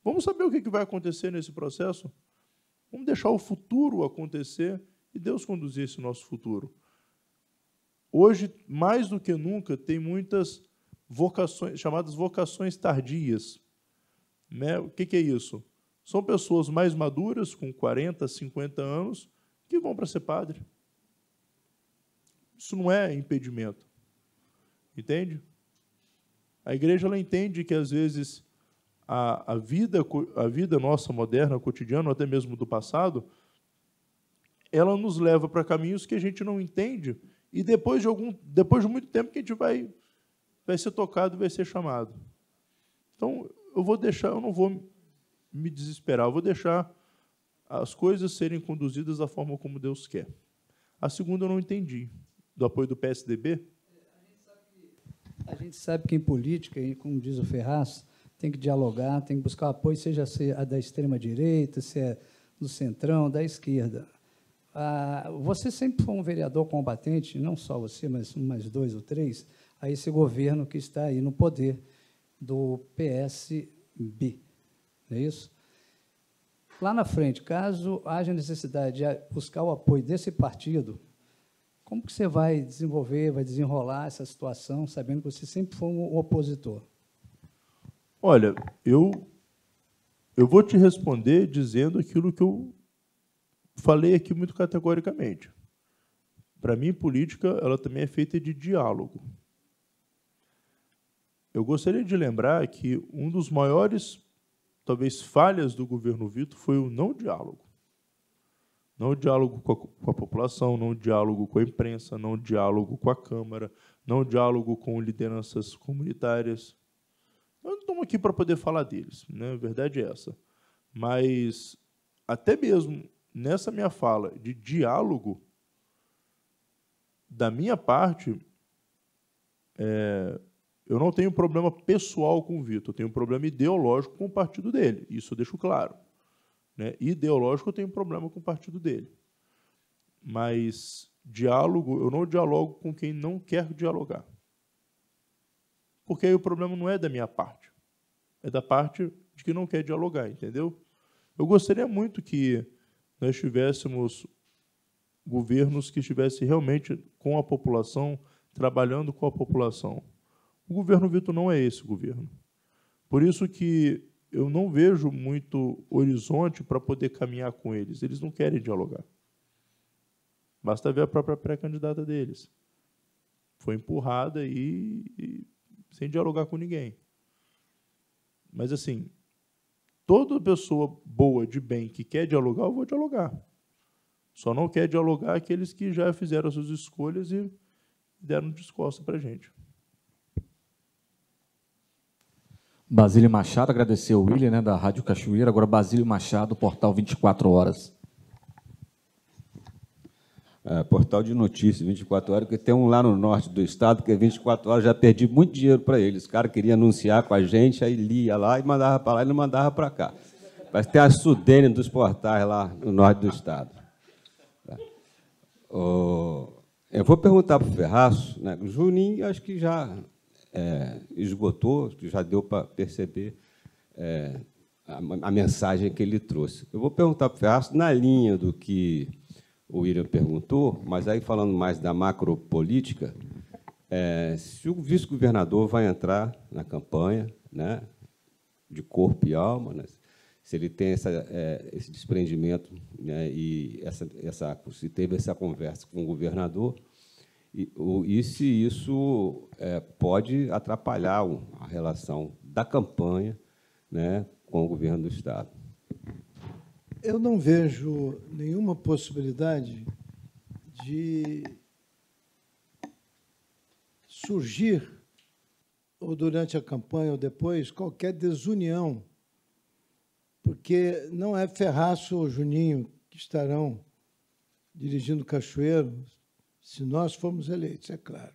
S1: Vamos saber o que vai acontecer nesse processo? Vamos deixar o futuro acontecer e Deus conduzir esse nosso futuro. Hoje, mais do que nunca, tem muitas vocações, chamadas vocações tardias. Né? O que é isso? São pessoas mais maduras, com 40, 50 anos, que vão para ser padre. Isso não é impedimento. Entende? A igreja ela entende que, às vezes, a vida nossa moderna, cotidiana, ou até mesmo do passado, ela nos leva para caminhos que a gente não entende, e depois de muito tempo que a gente vai ser tocado, vai ser chamado. Então, eu não vou me desesperar, eu vou deixar as coisas serem conduzidas da forma como Deus quer. A segunda eu não entendi, do apoio do PSDB.
S4: A gente sabe que em política, como diz o Ferraz, tem que dialogar, tem que buscar apoio, seja a da extrema-direita, se é do centrão, da esquerda. Você sempre foi um vereador combatente, não só você, mas mais 2 ou 3, a esse governo que está aí no poder do PSB. Não é isso? Lá na frente, caso haja necessidade de buscar o apoio desse partido, como que você vai desenvolver, vai desenrolar essa situação, sabendo que você sempre foi um opositor?
S1: Olha, eu vou te responder dizendo aquilo que eu falei aqui muito categoricamente. Para mim, política ela também é feita de diálogo. Eu gostaria de lembrar que um dos maiores, talvez, falhas do governo Vitor foi o não diálogo. Não diálogo com a população, não diálogo com a imprensa, não diálogo com a Câmara, não diálogo com lideranças comunitárias. Eu não estou aqui para poder falar deles, né? A verdade é essa. Mas, até mesmo nessa minha fala de diálogo, da minha parte, eu não tenho problema pessoal com o Vitor, eu tenho um problema ideológico com o partido dele, isso eu deixo claro. Né? Ideológico, eu tenho problema com o partido dele. Mas diálogo, eu não dialogo com quem não quer dialogar. porque aí o problema não é da minha parte, é da parte de que não quer dialogar, entendeu? Eu gostaria muito que nós tivéssemos governos que estivessem realmente com a população, trabalhando com a população. O governo Vitor não é esse governo. Por isso que eu não vejo muito horizonte para poder caminhar com eles. Eles não querem dialogar. Basta ver a própria pré-candidata deles. Foi empurrada e sem dialogar com ninguém. Mas, assim, toda pessoa boa, de bem, que quer dialogar, eu vou dialogar. Só não quer dialogar aqueles que já fizeram as suas escolhas e deram descosta para a gente.
S2: Basílio Machado, agradecer ao William, né, da Rádio Cachoeira. Agora, Basílio Machado, Portal 24 Horas.
S5: Portal de notícias, 24 horas, porque tem um lá no norte do estado, que é 24 horas, já perdi muito dinheiro para eles. Os caras queriam anunciar com a gente, aí lia lá e mandava para lá e não mandava para cá. Mas tem a Sudene dos portais lá no norte do estado. Eu vou perguntar para o Ferraço, né? O Juninho, acho que já esgotou, já deu para perceber a mensagem que ele trouxe. Eu vou perguntar para o Ferraço, na linha do que o William perguntou, mas aí falando mais da macropolítica, se o vice-governador vai entrar na campanha, né, de corpo e alma, né, se ele tem esse desprendimento, né, e se teve essa conversa com o governador, e se isso pode atrapalhar a relação da campanha, né, com o governo do Estado.
S3: Eu não vejo nenhuma possibilidade de surgir, ou durante a campanha ou depois, qualquer desunião, porque não é Ferraço ou Juninho que estarão dirigindo Cachoeiro, se nós formos eleitos, é claro.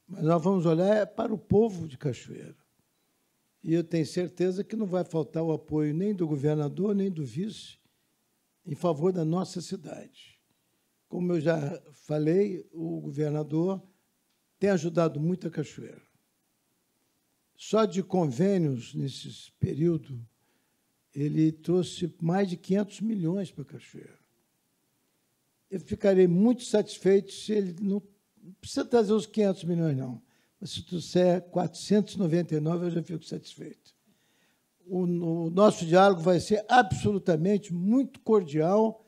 S3: Mas nós vamos olhar para o povo de Cachoeiro. E eu tenho certeza que não vai faltar o apoio nem do governador, nem do vice, em favor da nossa cidade. Como eu já falei, o governador tem ajudado muito a Cachoeira. Só de convênios, nesse período, ele trouxe mais de 500 milhões para Cachoeira. Eu ficarei muito satisfeito se ele não precisa trazer os 500 milhões, não. Mas se trouxer 499, eu já fico satisfeito. O nosso diálogo vai ser absolutamente muito cordial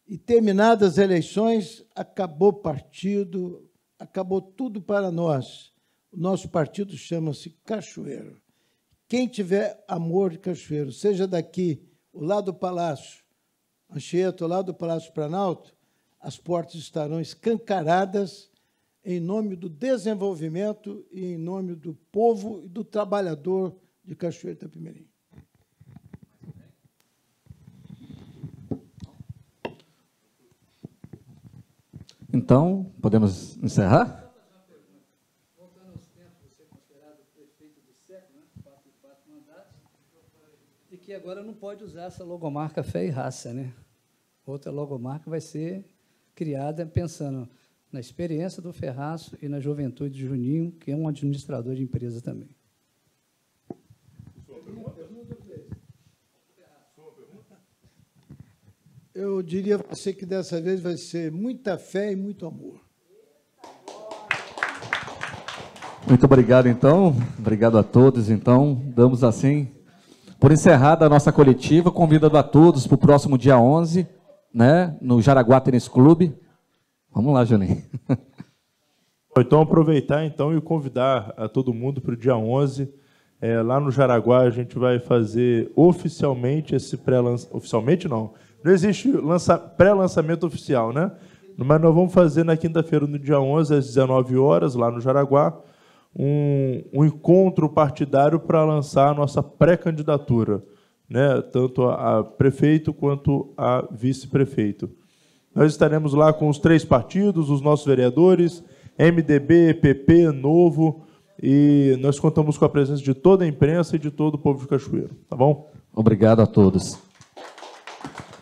S3: e, terminadas as eleições, acabou partido, acabou tudo para nós. O nosso partido chama-se Cachoeiro. Quem tiver amor de Cachoeiro, seja daqui, o lado do Palácio Anchieta, o lado do Palácio Planalto, as portas estarão escancaradas em nome do desenvolvimento e em nome do povo e do trabalhador de Cachoeiro de Itapemirim.
S2: Então, podemos encerrar?
S4: Voltando aos tempos, você é considerado prefeito do século, né? 4 mandatos, e que agora não pode usar essa logomarca Fé e Raça, né? Outra logomarca vai ser criada pensando na experiência do Ferraço e na juventude de Juninho, que é um administrador de empresa também.
S3: Eu diria a você que dessa vez vai ser muita fé e muito amor.
S2: Muito obrigado, então. Obrigado a todos. Então, damos assim, por encerrada a nossa coletiva, convidando a todos para o próximo dia 11, né, no Jaraguá Tênis Clube. Vamos lá, Juninho.
S1: Então, aproveitar então e convidar a todo mundo para o dia 11. Lá no Jaraguá, a gente vai fazer oficialmente esse pré-lançamento. Oficialmente, não. Não existe pré-lançamento oficial, né? Mas nós vamos fazer na quinta-feira, no dia 11, às 19 horas, lá no Jaraguá, um encontro partidário para lançar a nossa pré-candidatura, né? Tanto a prefeito quanto a vice-prefeito. Nós estaremos lá com os 3 partidos, os nossos vereadores, MDB, PP, Novo, e nós contamos com a presença de toda a imprensa e de todo o povo de Cachoeiro. Tá bom?
S2: Obrigado a todos.